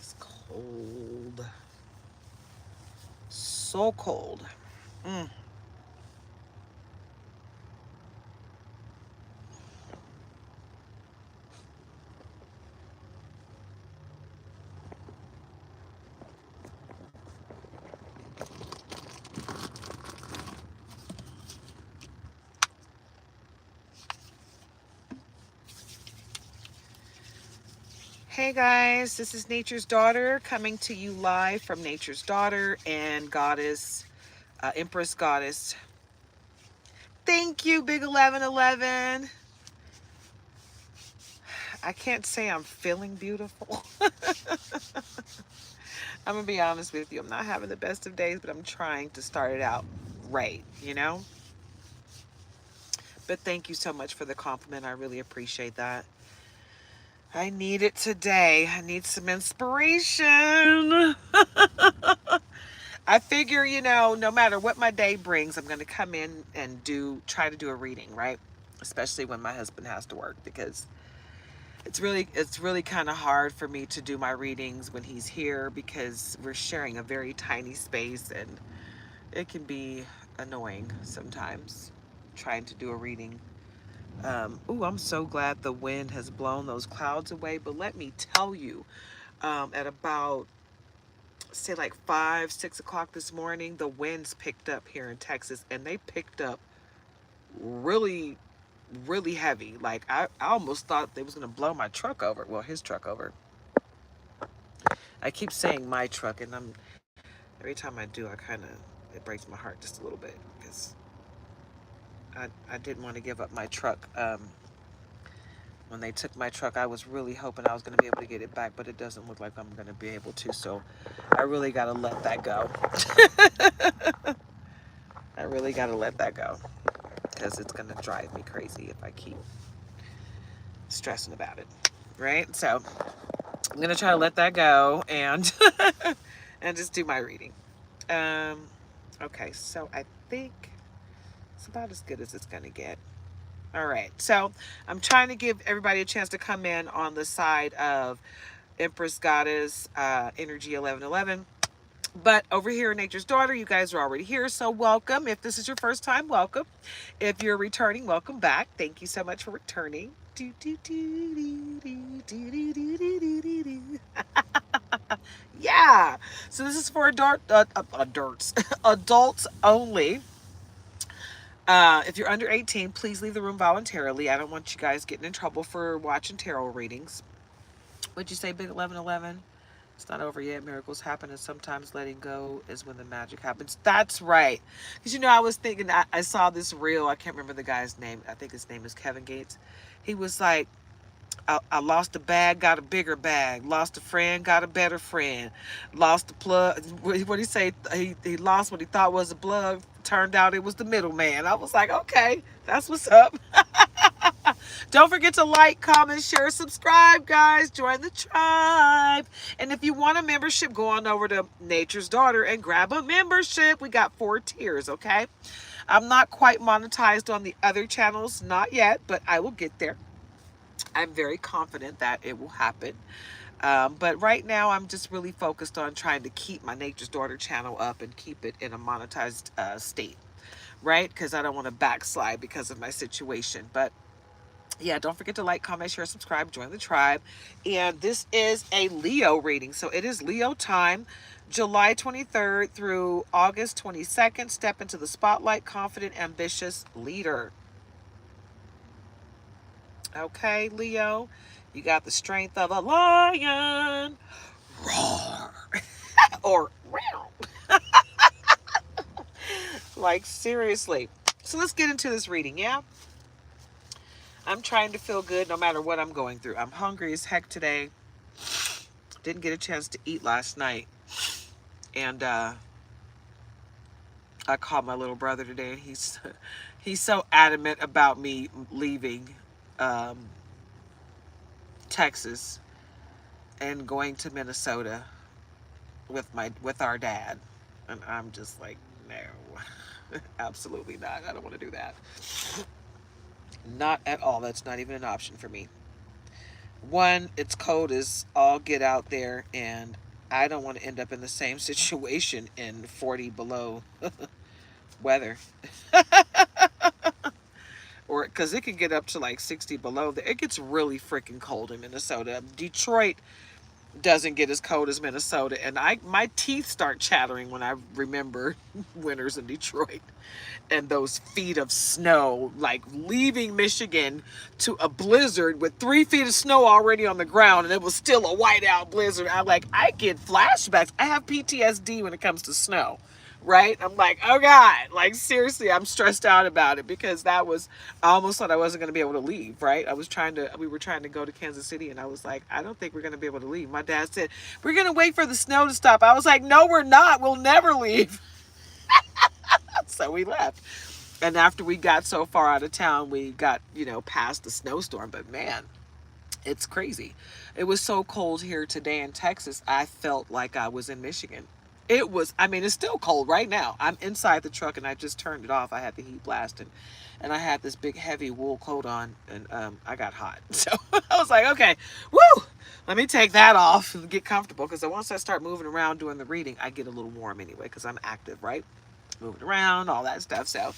is cold. So cold. Mm. Hey guys, this is Nature's Daughter coming to you live from Nature's Daughter and Goddess, Empress Goddess. Thank you, Big 1111. I can't say I'm feeling beautiful. I'm gonna be honest with you. I'm not having the best of days, but I'm trying to start it out right, you know? But thank you so much for the compliment. I really appreciate that. I need it today. I need some inspiration. I figure, no matter what my day brings, I'm going to come in and try to do a reading, right? Especially when my husband has to work, because it's really kind of hard for me to do my readings when he's here, because we're sharing a very tiny space and it can be annoying sometimes trying to do a reading. Ooh, I'm so glad the wind has blown those clouds away. But let me tell you, at about, say, like 5, 6 o'clock this morning, the winds picked up here in Texas, and they picked up really, really heavy. Like I almost thought they was gonna blow my truck over. Well, his truck over. I keep saying my truck, and every time I do, it breaks my heart just a little bit, because I didn't want to give up my truck. When they took my truck, I was really hoping I was going to be able to get it back, but it doesn't look like I'm going to be able to. So I really got to let that go. I really got to let that go, because it's going to drive me crazy if I keep stressing about it. Right? So I'm going to try to let that go and and just do my reading. Um, okay, so I think it's about as good as it's going to get. All right. So I'm trying to give everybody a chance to come in on the side of Empress Goddess, Energy 1111. But over here in Nature's Daughter, you guys are already here, so welcome. If this is your first time, welcome. If you're returning, welcome back. Thank you so much for returning. Yeah. So this is for adults only. If you're under 18, please leave the room voluntarily. I don't want you guys getting in trouble for watching tarot readings. What'd you say, Big 1111? It's not over yet. Miracles happen, and sometimes letting go is when the magic happens. That's right. Because, I was thinking, I saw this reel. I can't remember the guy's name. I think his name is Kevin Gates. He was like, I lost a bag, got a bigger bag. Lost a friend, got a better friend. Lost a plug. What did he say? He lost what he thought was a plug. Turned out it was the middleman. I was like, okay, that's what's up. Don't forget to like, comment, share, subscribe, guys. Join the tribe. And if you want a membership, go on over to Nature's Daughter and grab a membership. We got 4 tiers, okay? I'm not quite monetized on the other channels, not yet, but I will get there. I'm very confident that it will happen. But right now, I'm just really focused on trying to keep my Nature's Daughter channel up and keep it in a monetized state, right? Because I don't want to backslide because of my situation. But yeah, don't forget to like, comment, share, subscribe, join the tribe. And this is a Leo reading. So it is Leo time, July 23rd through August 22nd. Step into the spotlight, confident, ambitious leader. Okay, Leo, you got the strength of a lion. Roar. Or roar. Like, seriously. So let's get into this reading, yeah? I'm trying to feel good no matter what I'm going through. I'm hungry as heck today. Didn't get a chance to eat last night. And I called my little brother today, and he's so adamant about me leaving um, Texas and going to Minnesota with our dad. And I'm just like, no, absolutely not. I don't want to do that. Not at all. That's not even an option for me. One, it's cold as all get out there, and I don't want to end up in the same situation in 40 below weather. Or because it can get up to like 60 below. It gets really freaking cold in Minnesota. Detroit doesn't get as cold as Minnesota, and my teeth start chattering when I remember winters in Detroit and those feet of snow, like leaving Michigan to a blizzard with 3 feet of snow already on the ground, and it was still a whiteout blizzard. I get flashbacks. I have PTSD when it comes to snow. Right? I'm like, oh God, like seriously, I'm stressed out about it because I almost thought I wasn't going to be able to leave, right? We were trying to go to Kansas City, and I was like, I don't think we're going to be able to leave. My dad said, we're going to wait for the snow to stop. I was like, no, we're not. We'll never leave. So we left. And after we got so far out of town, we got, past the snowstorm. But man, it's crazy. It was so cold here today in Texas, I felt like I was in Michigan. It's still cold right now. I'm inside the truck and I just turned it off. I had the heat blasting and I had this big heavy wool coat on, and I got hot. So I was like, okay, woo, let me take that off and get comfortable. Because once I start moving around doing the reading, I get a little warm anyway because I'm active, right? Moving around, all that stuff. So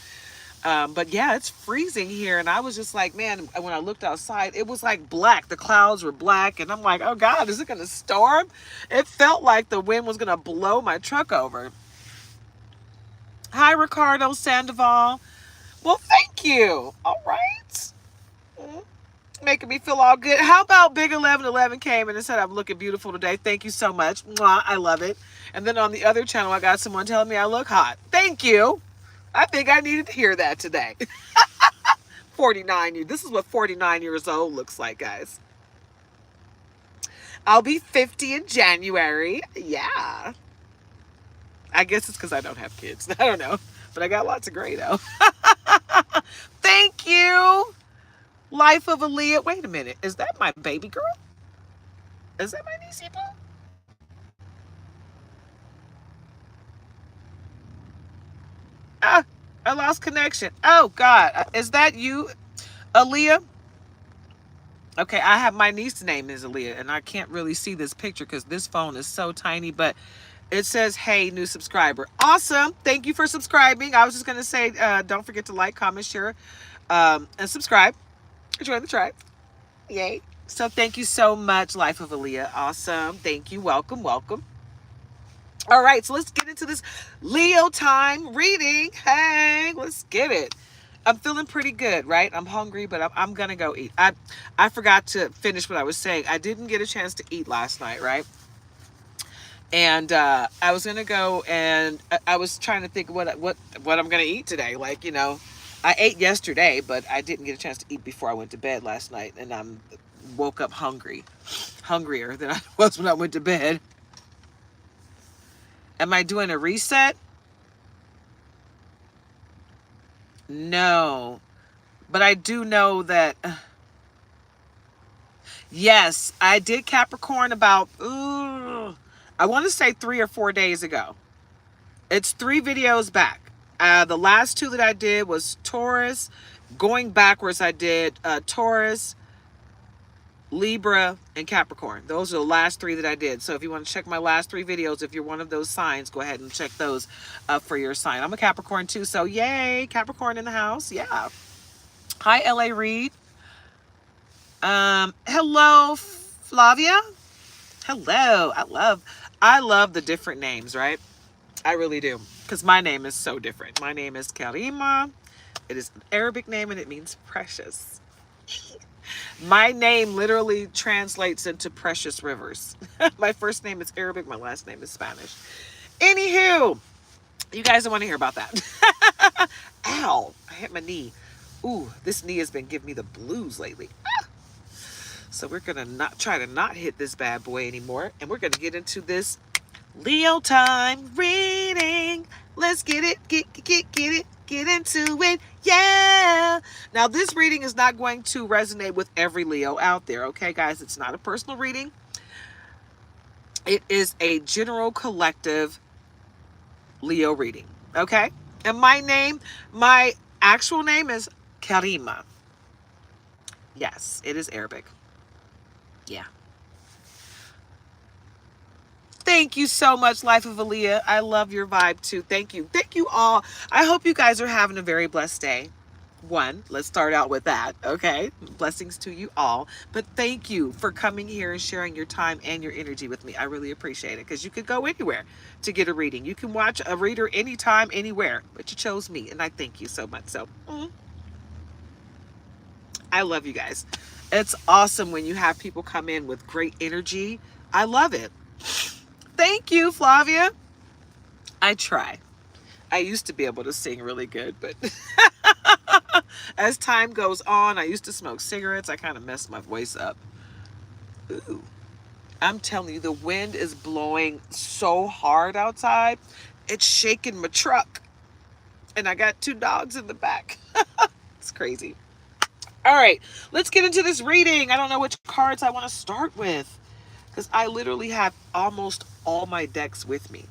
but yeah, it's freezing here. And I was just like, man, when I looked outside, it was like black. The clouds were black. And I'm like, oh God, is it going to storm? It felt like the wind was going to blow my truck over. Hi, Ricardo Sandoval. Well, thank you. All right. Making me feel all good. How about Big 1111 came in and said, I'm looking beautiful today. Thank you so much. Mwah, I love it. And then on the other channel, I got someone telling me I look hot. Thank you. I think I needed to hear that today. 49. This is what 49 years old looks like, guys. I'll be 50 in January. Yeah. I guess it's because I don't have kids. I don't know. But I got lots of gray, though. Thank you. Life of Aaliyah. Wait a minute. Is that my baby girl? Is that my niecey boo? Ah, I lost connection. Oh, God. Is that you, Aaliyah? Okay, I have my niece's name is Aaliyah, and I can't really see this picture because this phone is so tiny, but it says, hey, new subscriber. Awesome. Thank you for subscribing. I was just going to say, don't forget to like, comment, share, and subscribe. Join the tribe. Yay. So thank you so much, Life of Aaliyah. Awesome. Thank you. Welcome, welcome. All right, so let's get into this Leo time reading. Hey, let's get it. I'm feeling pretty good, right? I'm hungry, but I'm gonna go eat. I forgot to finish what I was saying. I didn't get a chance to eat last night, right? And I was gonna go, and I was trying to think what I'm gonna eat today. Like, I ate yesterday, but I didn't get a chance to eat before I went to bed last night, and I woke up hungrier than I was when I went to bed. Am I doing a reset? No. But I do know that, yes, I did Capricorn about, I want to say 3 or 4 days ago. It's 3 videos back. The last 2 that I did was Taurus. Going backwards, I did Taurus, Libra, and Capricorn. Those are the last 3 that I did. So if you want to check my last 3 videos, if you're one of those signs, go ahead and check those for your sign. I'm a Capricorn too, so yay, Capricorn in the house. Yeah. Hi, LA Reid. Hello, Flavia. Hello. I love the different names, right? I really do. Because my name is so different. My name is Karima. It is an Arabic name and it means precious. My name literally translates into precious rivers. My first name is Arabic. My last name is Spanish. Anywho, you guys don't want to hear about that. Ow, I hit my knee. Ooh, this knee has been giving me the blues lately. So we're going to not try to not hit this bad boy anymore. And we're going to get into this Leo time reading. Let's get it, get it, get into it. Yeah. Now this reading is not going to resonate with every Leo out there. Okay, guys, it's not a personal reading. It is a general collective Leo reading. Okay. And my actual name is Karima. Yes, it is Arabic. Yeah. Thank you so much, Life of Aaliyah. I love your vibe too. Thank you. Thank you all. I hope you guys are having a very blessed day. One, let's start out with that, okay? Blessings to you all. But thank you for coming here and sharing your time and your energy with me. I really appreciate it because you could go anywhere to get a reading. You can watch a reader anytime, anywhere, but you chose me, and I thank you so much. So, I love you guys. It's awesome when you have people come in with great energy. I love it. Thank you, Flavia. I try. I used to be able to sing really good, but as time goes on, I used to smoke cigarettes. I kind of messed my voice up. Ooh. I'm telling you, the wind is blowing so hard outside. It's shaking my truck. And I got two dogs in the back. It's crazy. All right, let's get into this reading. I don't know which cards I want to start with because I literally have almost all my decks with me.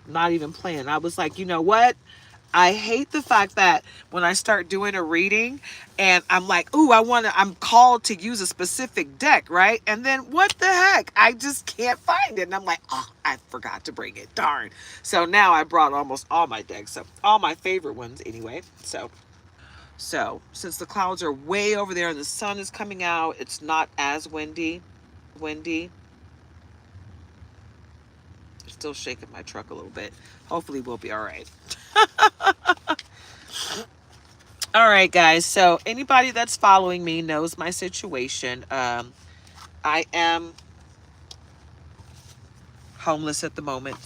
Not even playing. I was like, you know what? I hate the fact that when I start doing a reading and I'm like, ooh, I'm called to use a specific deck, right? And then what the heck? I just can't find it. And I'm like, oh, I forgot to bring it. Darn. So now I brought almost all my decks. So all my favorite ones anyway. So since the clouds are way over there and the sun is coming out, it's not as windy. Still shaking my truck a little bit. Hopefully we'll be all right. All right, guys. So anybody that's following me knows my situation. I am homeless at the moment.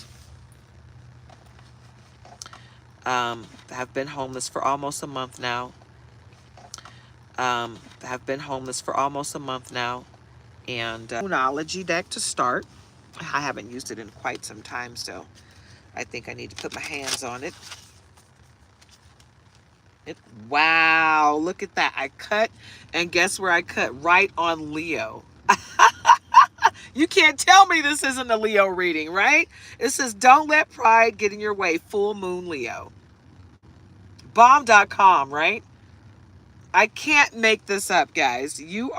Have been homeless for almost a month now. Have been homeless for almost a month now. And Moonology deck to start. I haven't used it in quite some time, so I think I need to put my hands on it. Wow, look at that. I cut, and guess where I cut? Right on Leo. You can't tell me this isn't a Leo reading, right? It says, don't let pride get in your way. Full moon Leo. Bomb.com, right? I can't make this up, guys. You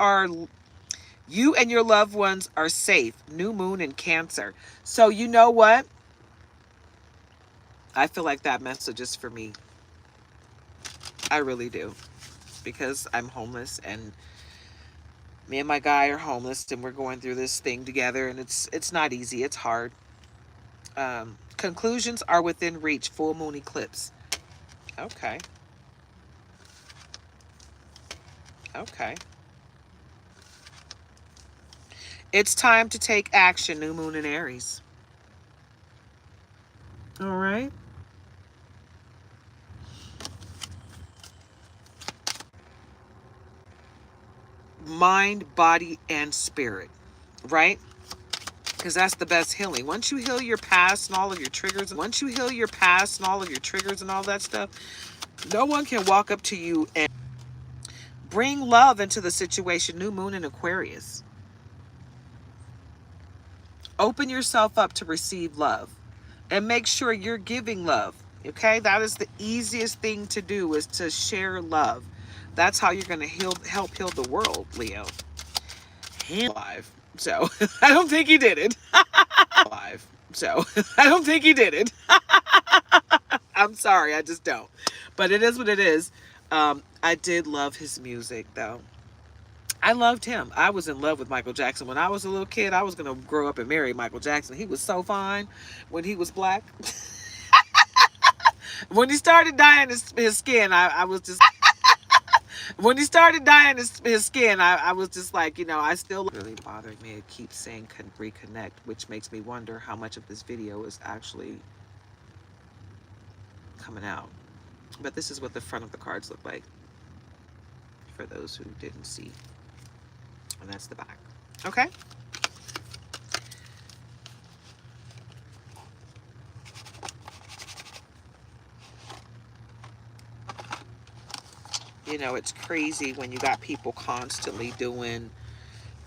and your loved ones are safe. New moon in Cancer. So you know what? I feel like that message is for me. I really do. Because I'm homeless and me and my guy are homeless and we're going through this thing together and it's not easy. It's hard. Conclusions are within reach. Full moon eclipse. Okay. Okay. It's time to take action. New moon in Aries. All right. Mind, body, and spirit. Right? Because that's the best healing. Once you heal your past and all of your triggers, and all that stuff, no one can walk up to you and bring love into the situation. New moon in Aquarius. Open yourself up to receive love and make sure you're giving love. Okay, that is the easiest thing to do, is to share love. That's how you're going to help heal the world, Leo. Alive. So I don't think he did it. Alive. So I don't think he did it. I'm sorry, I just don't. But it is what it is. I did love his music, though. I loved him. I was in love with Michael Jackson. When I was a little kid, I was going to grow up and marry Michael Jackson. He was so fine when he was black. When he started dyeing his skin, I was just... When he started dyeing his skin, I was just like, I still... Really bothering me. It keeps saying reconnect, which makes me wonder how much of this video is actually coming out. But this is what the front of the cards look like, for those who didn't see. And that's the back. Okay? It's crazy when you got people constantly doing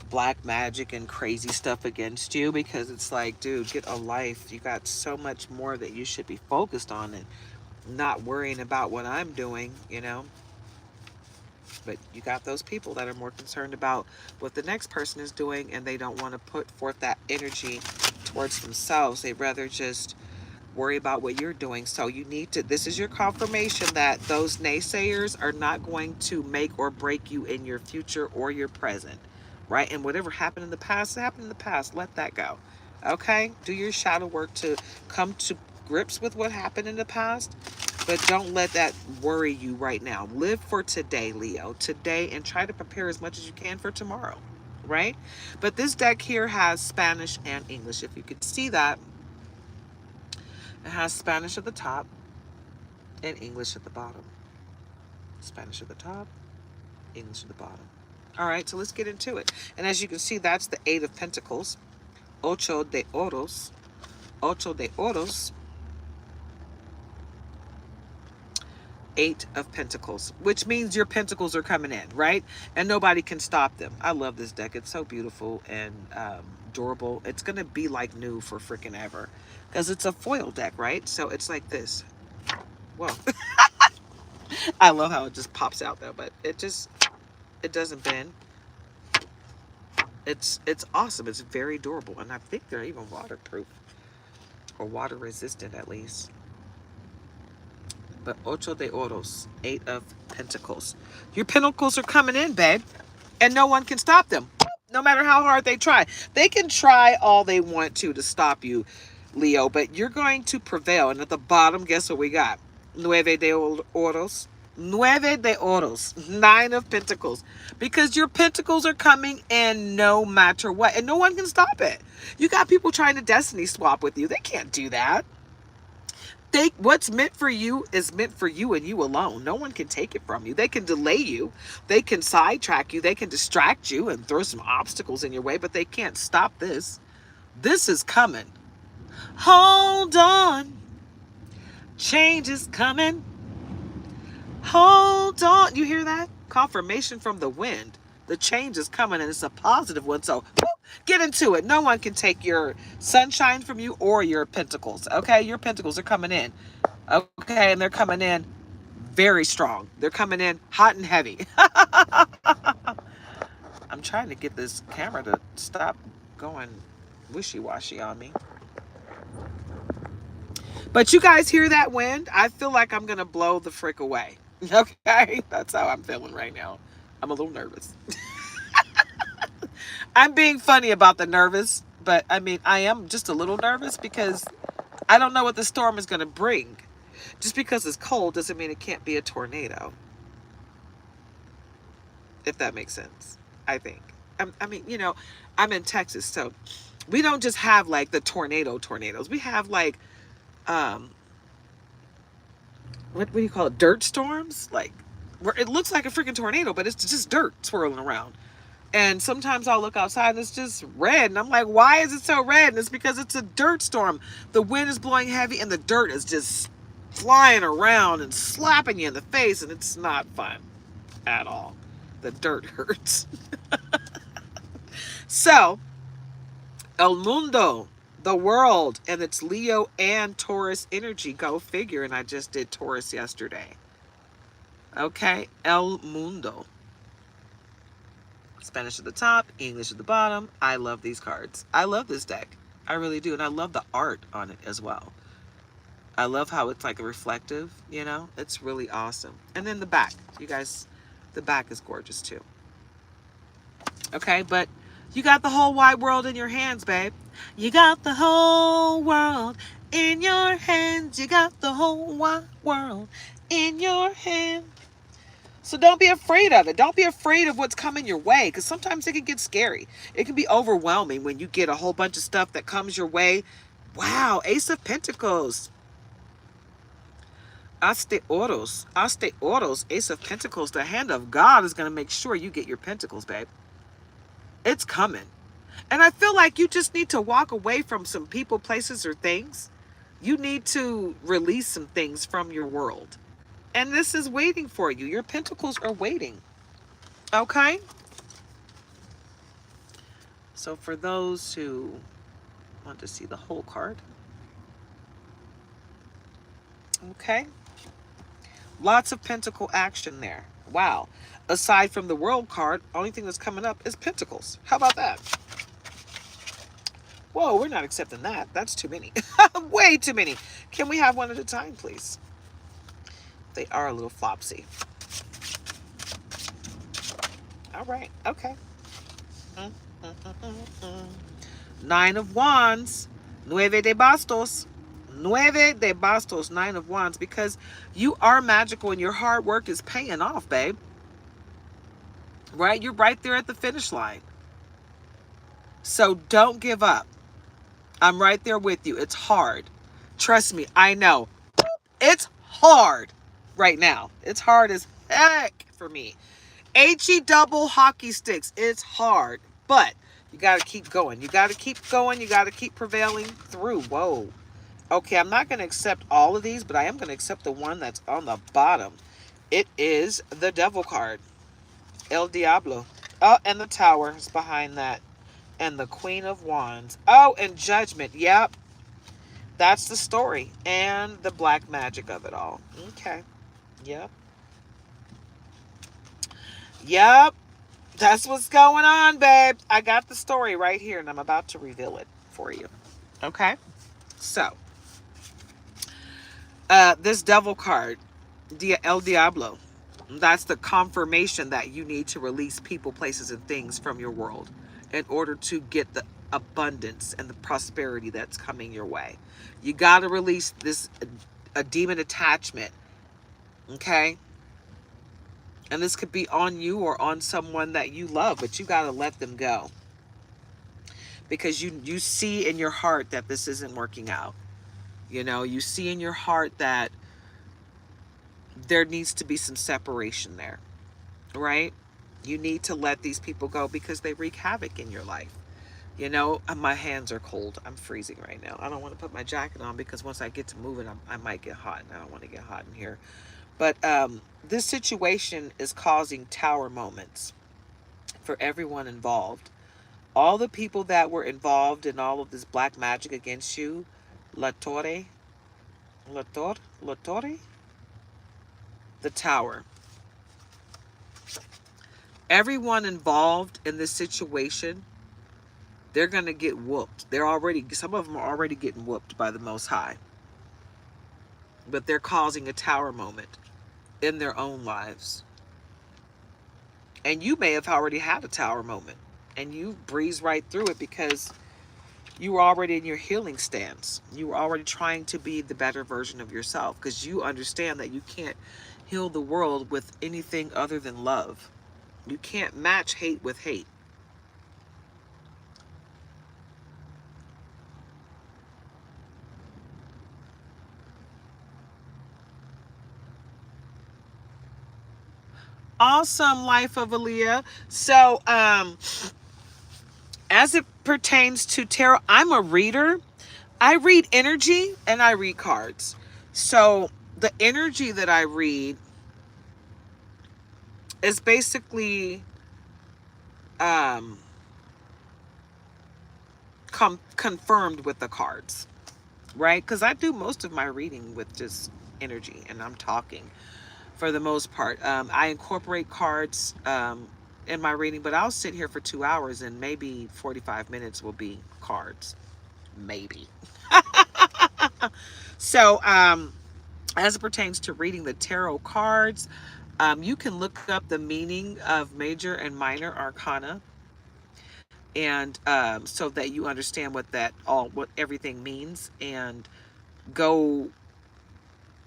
black magic and crazy stuff against you, because it's like, dude, get a life. You got so much more that you should be focused on and not worrying about what I'm doing. But you got those people that are more concerned about what the next person is doing, and they don't want to put forth that energy towards themselves. They'd rather just worry about what you're doing. So you need to, this is your confirmation that those naysayers are not going to make or break you in your future or your present, right? And whatever happened in the past, happened in the past. Let that go. Okay? Do your shadow work to come to grips with what happened in the past, but don't let that worry you right now. Live for today, Leo. Today, and try to prepare as much as you can for tomorrow, right? But this deck here has Spanish and English. If you could see that, it has Spanish at the top and English at the bottom. Spanish at the top, English at the bottom. All right, so let's get into it. And as you can see, that's the Eight of Pentacles. Ocho de Oros. Ocho de Oros. Eight of Pentacles, which means your pentacles are coming in, right? And nobody can stop them. I love this deck. It's so beautiful and durable. It's going to be like new for freaking ever because it's a foil deck, right? So it's like this. Whoa. I love how it just pops out though, but it doesn't bend. It's awesome. It's very durable, and I think they're even waterproof or water resistant at least. But Ocho de Oros, Eight of Pentacles. Your pentacles are coming in, babe, and no one can stop them. No matter how hard they try. They can try all they want to stop you, Leo, but you're going to prevail. And at the bottom, guess what we got? Nueve de Oros. Nueve de Oros. Nine of Pentacles. Because your pentacles are coming in no matter what. And no one can stop it. You got people trying to destiny swap with you. They can't do that. What's meant for you is meant for you and you alone. No one can take it from you. They can delay you. They can sidetrack you. They can distract you and throw some obstacles in your way, but they can't stop this. This is coming. Hold on. Change is coming. Hold on. You hear that? Confirmation from the wind. The change is coming, and it's a positive one. So get into it. No one can take your sunshine from you or your pentacles. Okay? Your pentacles are coming in. Okay? And they're coming in very strong. They're coming in hot and heavy. I'm trying to get this camera to stop going wishy-washy on me. But you guys hear that wind? I feel like I'm going to blow the frick away. Okay? That's how I'm feeling right now. I'm a little nervous. I'm being funny about the nervous, but I mean, I am just a little nervous because I don't know what the storm is going to bring. Just because it's cold doesn't mean it can't be a tornado. If that makes sense, I think. I mean, you know, I'm in Texas, so we don't just have like the tornadoes. We have like, what do you call it? Dirt storms? Like, where it looks like a freaking tornado, but it's just dirt swirling around. And sometimes I'll look outside and it's just red. And I'm like, why is it so red? And it's because it's a dirt storm. The wind is blowing heavy and the dirt is just flying around and slapping you in the face. And it's not fun at all. The dirt hurts. So, El Mundo, the world, and it's Leo and Taurus energy. Go figure. And I just did Taurus yesterday. Okay, El Mundo. Spanish at the top, English at the bottom. I love these cards. I love this deck. I really do. And I love the art on it as well. I love how it's like reflective, you know? It's really awesome. And then the back. You guys, the back is gorgeous too. Okay, but you got the whole wide world in your hands, babe. You got the whole world in your hands. You got the whole wide world in your hands. So don't be afraid of it. Don't be afraid of what's coming your way, because sometimes it can get scary. It can be overwhelming when you get a whole bunch of stuff that comes your way. Wow, Ace of Pentacles. As de Oros. As de Oros, Ace of Pentacles. The hand of God is going to make sure you get your pentacles, babe. It's coming. And I feel like you just need to walk away from some people, places, or things. You need to release some things from your world. And this is waiting for you. Your pentacles are waiting. Okay? So for those who want to see the whole card. Okay? Lots of pentacle action there. Wow. Aside from the world card, only thing that's coming up is pentacles. How about that? Whoa, we're not accepting that. That's too many. Way too many. Can we have one at a time, please? They are a little flopsy. All right. Okay. Mm, mm, mm, mm, mm. Nine of Wands. Nueve de Bastos. Nueve de Bastos. Nine of Wands. Because you are magical and your hard work is paying off, babe. Right? You're right there at the finish line. So don't give up. I'm right there with you. It's hard. Trust me, I know. It's hard right now. It's hard as heck for me. HE double hockey sticks. It's hard. But you got to keep going. You got to keep going. You got to keep prevailing through. Whoa. Okay, I'm not going to accept all of these, but I am going to accept the one that's on the bottom. It is the Devil card. El Diablo. Oh, and the Tower is behind that. And the Queen of Wands. Oh, and Judgment. Yep. That's the story. And the black magic of it all. Okay. Yep. Yep. That's what's going on, babe. I got the story right here, and I'm about to reveal it for you. Okay? So, this Devil card, El Diablo, that's the confirmation that you need to release people, places, and things from your world in order to get the abundance and the prosperity that's coming your way. You got to release this a demon attachment, okay? And this could be on you or on someone that you love, but you got to let them go. Because you see in your heart that this isn't working out. You know, you see in your heart that there needs to be some separation there, right? You need to let these people go because they wreak havoc in your life. You know, my hands are cold. I'm freezing right now. I don't want to put my jacket on because once I get to moving, I might get hot, and I don't want to get hot in here. But this situation is causing tower moments for everyone involved. All the people that were involved in all of this black magic against you, La Torre, La Torre, the Tower. Everyone involved in this situation, they're going to get whooped. Some of them are already getting whooped by the Most High. But they're causing a tower moment in their own lives. And you may have already had a tower moment and you breeze right through it because you were already in your healing stance. You were already trying to be the better version of yourself because you understand that you can't heal the world with anything other than love. You can't match hate with hate. Awesome, Life of Aaliyah. So, as it pertains to tarot, I'm a reader. I read energy and I read cards. So, the energy that I read is basically um, confirmed with the cards, right? Because I do most of my reading with just energy and I'm talking for the most part. I incorporate cards in my reading, but I'll sit here for 2 hours and maybe 45 minutes will be cards. Maybe. So, as it pertains to reading the tarot cards, you can look up the meaning of major and minor arcana, and so that you understand what everything means, and go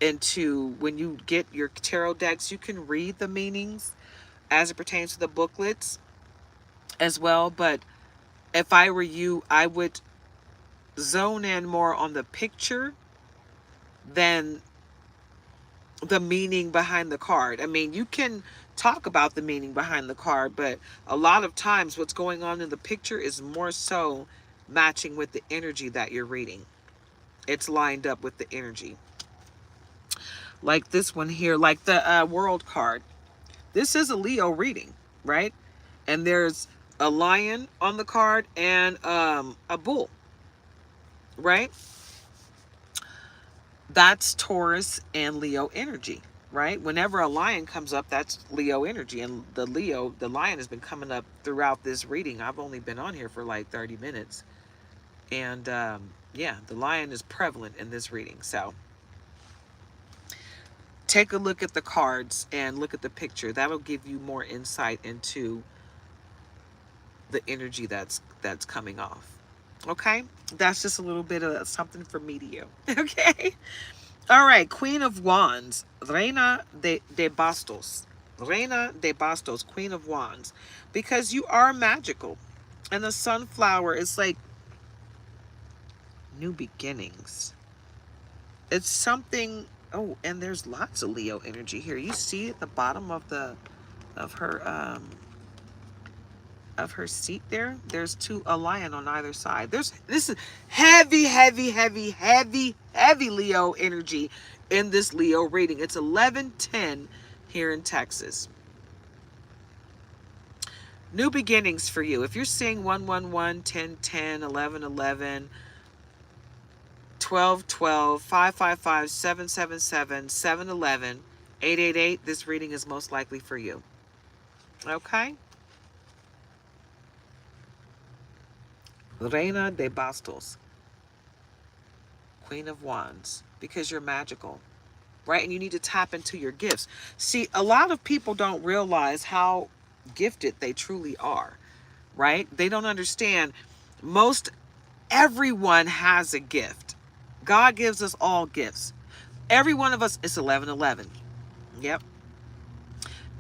into when you get your tarot decks, you can read the meanings as it pertains to the booklets as well. But if I were you, I would zone in more on the picture than the meaning behind the card. I mean, you can talk about the meaning behind the card, but a lot of times what's going on in the picture is more so matching with the energy that you're reading. It's lined up with the energy. Like this one here, like the world card. This is a Leo reading, right? And there's a lion on the card and a bull, right? That's Taurus and Leo energy. right? Whenever a lion comes up, that's Leo energy. And the lion has been coming up throughout this reading. I've only been on here for like 30 minutes. And yeah, the lion is prevalent in this reading. So take a look at the cards and look at the picture. That'll give you more insight into the energy that's coming off. Okay? That's just a little bit of something from me to you. Okay? All right, Queen of Wands, Reina de Bastos. Reina de Bastos, Queen of Wands. Because you are magical. And the sunflower is like new beginnings. It's something. Oh, and there's lots of Leo energy here. You see at the bottom of the of her seat there, there's a lion on either side. This is heavy, heavy, heavy, heavy, heavy Leo energy in this Leo reading. It's 11:10 here in Texas. New beginnings for you. If you're seeing 111, 1010, 1111, 1212, 555, 777, 711, 888, this reading is most likely for you. Okay? Reina de Bastos, Queen of Wands, because you're magical, right? And you need to tap into your gifts. See, a lot of people don't realize how gifted they truly are, right? They don't understand. Everyone has a gift. God gives us all gifts. Every one of us is 1111. Yep.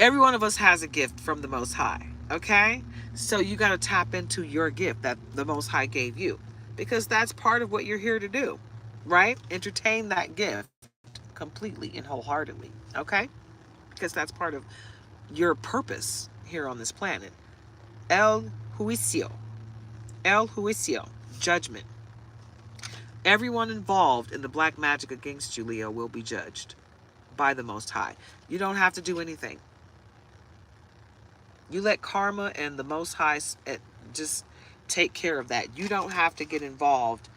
Every one of us has a gift from the Most High, okay? So you got to tap into your gift that the Most High gave you, because that's part of what you're here to do, right? Entertain that gift completely and wholeheartedly, okay? Because that's part of your purpose here on this planet. El Juicio. El Juicio. Judgment. Everyone involved in the black magic against you, Leo, will be judged by the Most High. You don't have to do anything. You let karma and the Most High just take care of that. You don't have to get involved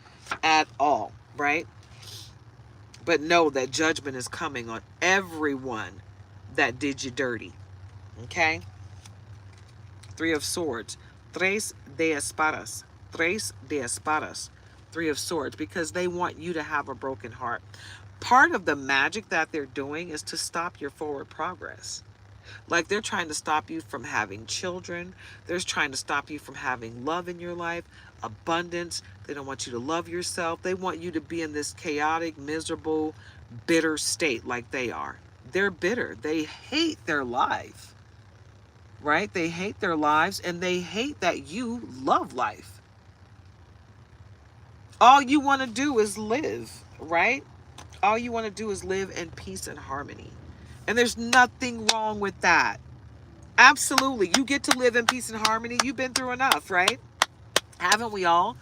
at all, right? But know that judgment is coming on everyone that did you dirty. Okay? Three of Swords. Tres de espadas. Tres de espadas. Three of Swords. Because they want you to have a broken heart. Part of the magic that they're doing is to stop your forward progress. Like they're trying to stop you from having children. They're trying to stop you from having love in your life, abundance. They don't want you to love yourself. They want you to be in this chaotic, miserable, bitter state like they are. They're bitter. They hate their life, right? They hate their lives and they hate that you love life. All you want to do is live, right? All you want to do is live in peace and harmony. And there's nothing wrong with that. Absolutely. You get to live in peace and harmony. You've been through enough, right? Haven't we all?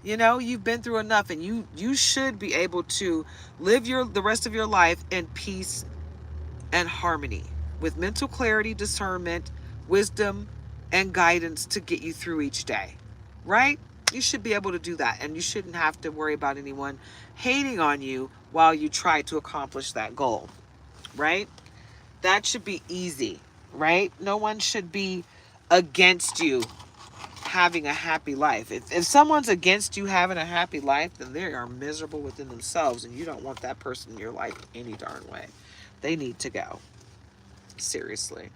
You know, you've been through enough and you should be able to live the rest of your life in peace and harmony with mental clarity, discernment, wisdom, and guidance to get you through each day. Right? You should be able to do that, and you shouldn't have to worry about anyone hating on you while you try to accomplish that goal. Right? That should be easy, right? No one should be against you having a happy life. If someone's against you having a happy life, then they are miserable within themselves, and you don't want that person in your life any darn way. They need to go. Seriously.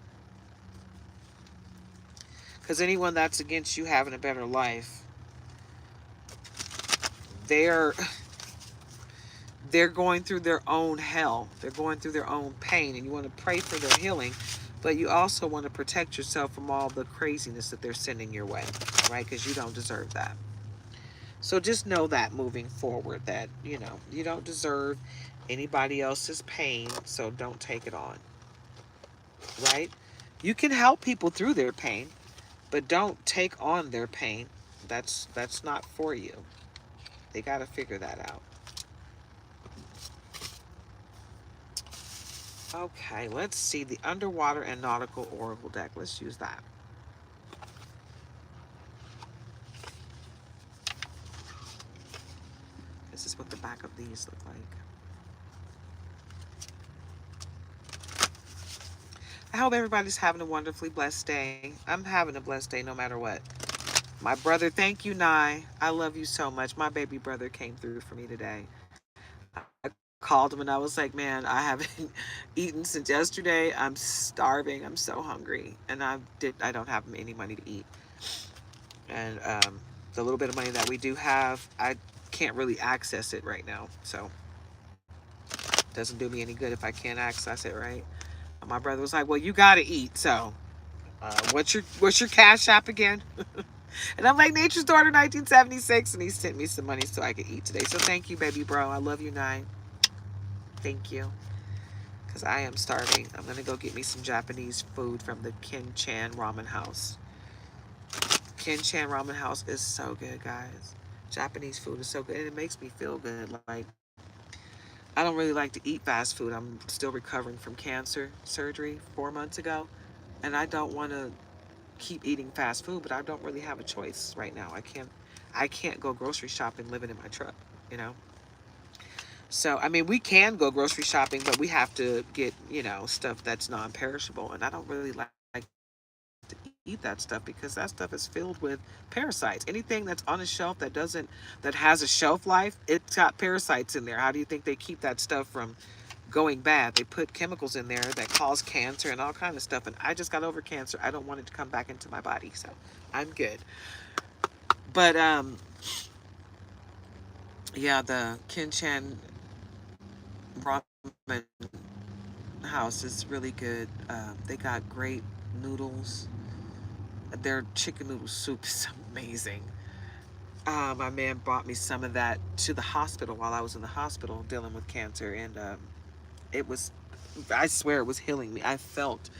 Because anyone that's against you having a better life, they're going through their own hell. They're going through their own pain, and you want to pray for their healing, but you also want to protect yourself from all the craziness that they're sending your way, right? Because you don't deserve that. So just know that moving forward, that, you don't deserve anybody else's pain, so don't take it on, right? You can help people through their pain, but don't take on their pain. That's not for you. They got to figure that out. Okay, let's see the Underwater and Nautical Oracle deck. Let's use that. This is what the back of these look like. I hope everybody's having a wonderfully blessed day. I'm having a blessed day no matter what. My brother, thank you, Nye. I love you so much. My baby brother came through for me today. I called him and I was like, man, I haven't eaten since yesterday. I'm starving. I'm so hungry. And I don't have any money to eat. And the little bit of money that we do have, I can't really access it right now. So it doesn't do me any good if I can't access it, right? And my brother was like, well, you got to eat. So what's your cash app again? And I'm like, Nature's Daughter 1976. And he sent me some money so I could eat today. So thank you, baby bro. I love you, Nine. Thank you. Because I am starving. I'm going to go get me some Japanese food from the Kin Chan Ramen House. Kin Chan Ramen House is so good, guys. Japanese food is so good. And it makes me feel good. Like, I don't really like to eat fast food. I'm still recovering from cancer surgery 4 months ago. And I don't want to keep eating fast food, but I don't really have a choice right now. I can't go grocery shopping living in my truck, you know? So, I mean, we can go grocery shopping, but we have to get, stuff that's non-perishable. And I don't really like to eat that stuff because that stuff is filled with parasites. Anything that's on a shelf that has a shelf life, it's got parasites in there. How do you think they keep that stuff from going bad? They put chemicals in there that cause cancer and all kind of stuff. And I just got over cancer. I don't want it to come back into my body. So I'm good. But yeah, the Kinchan ramen house is really good. They got great noodles. Their chicken noodle soup is amazing. My man brought me some of that to the hospital while I was in the hospital dealing with cancer, and it was, I swear, it was healing me. I felt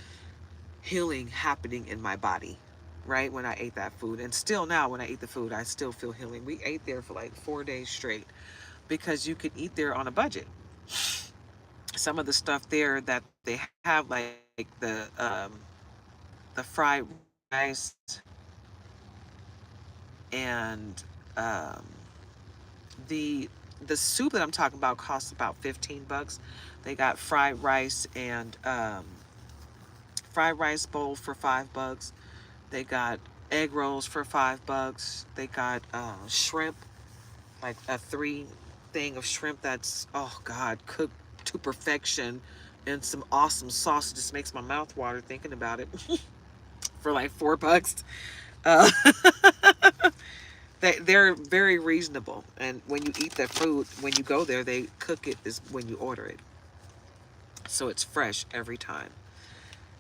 healing happening in my body, right, when I ate that food. And still now, when I eat the food, I still feel healing. We ate there for like 4 days straight because you could eat there on a budget. Some of the stuff there that they have, like the fried rice and the the soup that I'm talking about costs about $15. They got fried rice bowl for $5. They got egg rolls for $5. They got shrimp, like a three thing of shrimp that's, oh God, cooked to perfection, and some awesome sauce. It just makes my mouth water thinking about it. For like $4. Uh, they're very reasonable, and when you eat the food, when you go there, they cook it is when you order it, so it's fresh every time,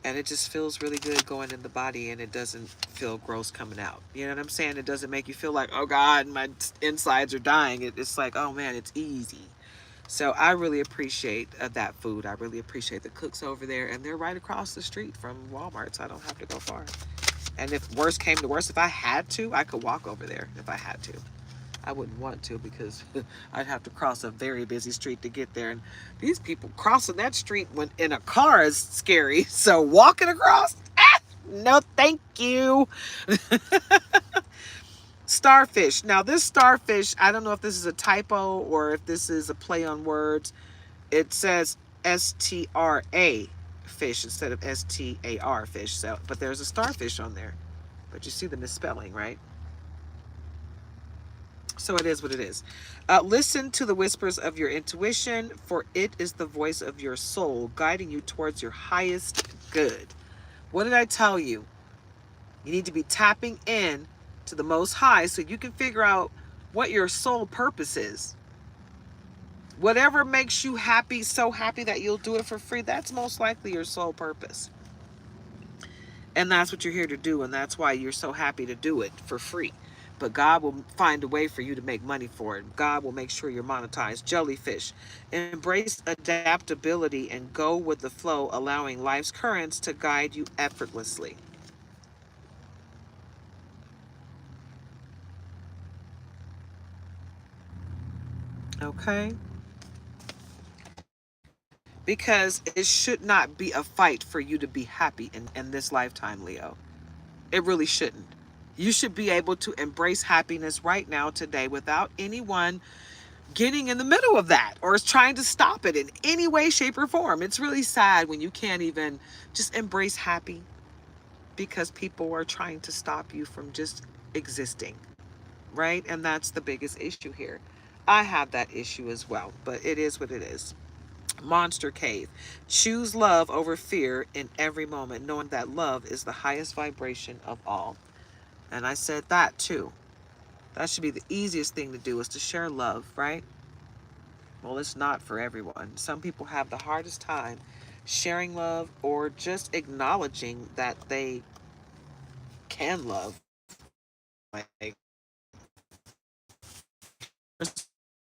and it just feels really good going in the body, and it doesn't feel gross coming out. You know what I'm saying? It doesn't make you feel like, oh God, my insides are dying. It's like, oh man, it's easy. So I really appreciate that food. I really appreciate the cooks over there, and they're right across the street from Walmart, so I don't have to go far. And if worse came to worse, if I had to, I could walk over there if I had to. I wouldn't want to because I'd have to cross a very busy street to get there. And these people crossing that street when in a car is scary. So walking across, no thank you. Starfish. Now this starfish, I don't know if this is a typo or if this is a play on words. It says STRA fish instead of STAR fish. So, but there's a starfish on there. But you see the misspelling, right? So it is what it is. Listen to the whispers of your intuition, for it is the voice of your soul guiding you towards your highest good. What did I tell you? You need to be tapping in to the Most High so you can figure out what your soul purpose is. Whatever makes you happy, so happy that you'll do it for free, that's most likely your soul purpose. And that's what you're here to do, and that's why you're so happy to do it for free. But God will find a way for you to make money for it. God will make sure you're monetized. Jellyfish. Embrace adaptability and go with the flow, allowing life's currents to guide you effortlessly. Okay? Because it should not be a fight for you to be happy in this lifetime, Leo. It really shouldn't. You should be able to embrace happiness right now, today, without anyone getting in the middle of that or is trying to stop it in any way, shape, or form. It's really sad when you can't even just embrace happy because people are trying to stop you from just existing, right? And that's the biggest issue here. I have that issue as well, but it is what it is. Monster Cave. Choose love over fear in every moment, knowing that love is the highest vibration of all. And I said that too. That should be the easiest thing to do is to share love, right? Well, it's not for everyone. Some people have the hardest time sharing love or just acknowledging that they can love. Like,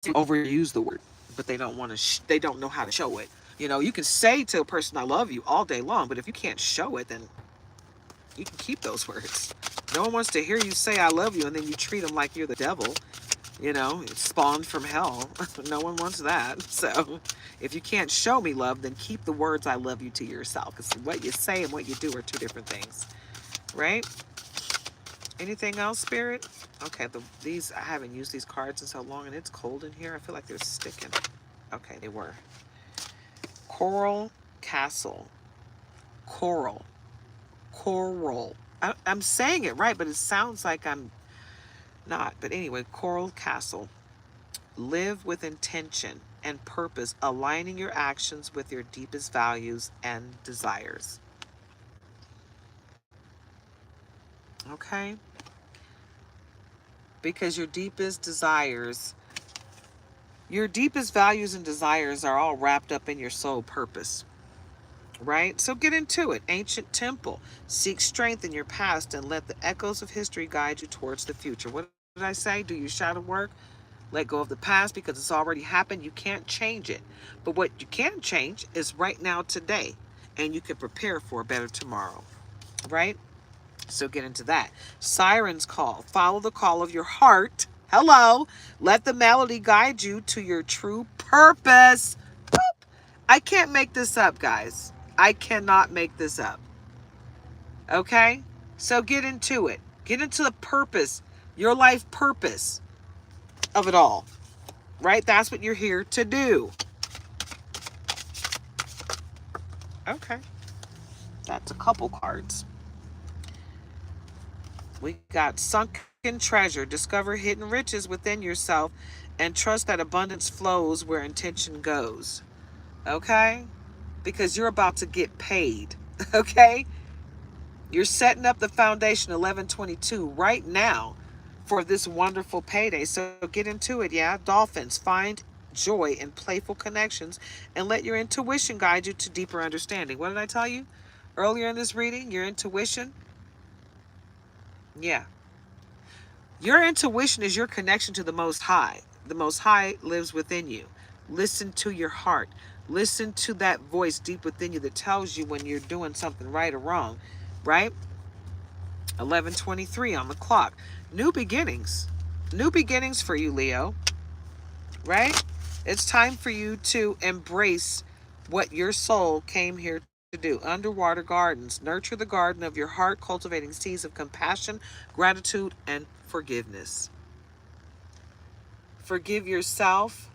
overuse the word, but they don't want to. They don't know how to show it. You know, you can say to a person "I love you" all day long, but if you can't show it, then you can keep those words. No one wants to hear you say "I love you" and then you treat them like you're the devil. You know, it's spawned from hell. No one wants that. So, if you can't show me love, then keep the words "I love you" to yourself. Because what you say and what you do are two different things, right? Anything else, Spirit? Okay, these I haven't used these cards in so long, and it's cold in here. I feel like they're sticking. Okay, they were. Coral Castle. Coral. Coral. I'm saying it right, but it sounds like I'm not. But anyway, Coral Castle. Live with intention and purpose, aligning your actions with your deepest values and desires. Okay? Because your deepest values and desires are all wrapped up in your soul purpose, right? So get into it. Ancient temple. Seek strength in your past and let the echoes of history guide you towards the future. What did I say? Do your shadow work. Let go of the past because it's already happened. You can't change it. But what you can change is right now, today. And you can prepare for a better tomorrow, right? So get into that. Siren's call. Follow the call of your heart. Hello. Let the melody guide you to your true purpose. Boop. I can't make this up, guys. I cannot make this up. Okay? So get into it. Get into the purpose, your life purpose of it all. Right? That's what you're here to do. Okay. That's a couple cards. We got sunken treasure. Discover hidden riches within yourself and trust that abundance flows where intention goes. Okay? Because you're about to get paid. Okay? You're setting up the foundation 1122 right now for this wonderful payday. So get into it, yeah? Dolphins, find joy in playful connections and let your intuition guide you to deeper understanding. What did I tell you earlier in this reading? Your intuition? Yeah. Your intuition is your connection to the Most High. The Most High lives within you. Listen to your heart. Listen to that voice deep within you that tells you when you're doing something right or wrong, right? 11:23 on the clock. New beginnings. New beginnings for you, Leo, right? It's time for you to embrace what your soul came here to do. Underwater gardens. Nurture the garden of your heart, cultivating seeds of compassion, gratitude, and forgiveness. Forgive yourself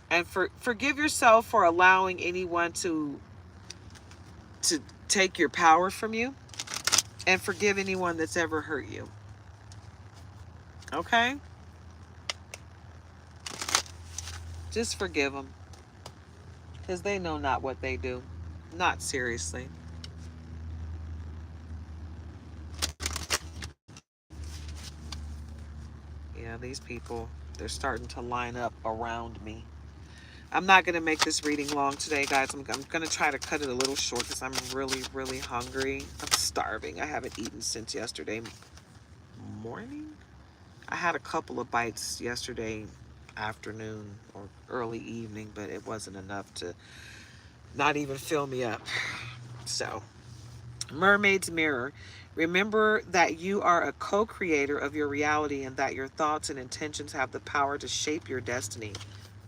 and forgive yourself for allowing anyone to take your power from you, and forgive anyone that's ever hurt you. Okay? Just forgive them because they know not what they do. Not seriously. Yeah, these people, they're starting to line up around me. I'm not going to make this reading long today, guys. I'm going to try to cut it a little short because I'm really, really hungry. I'm starving. I haven't eaten since yesterday morning. I had a couple of bites yesterday afternoon or early evening, but it wasn't enough to not even fill me up. So, Mermaid's Mirror. Remember that you are a co-creator of your reality and that your thoughts and intentions have the power to shape your destiny,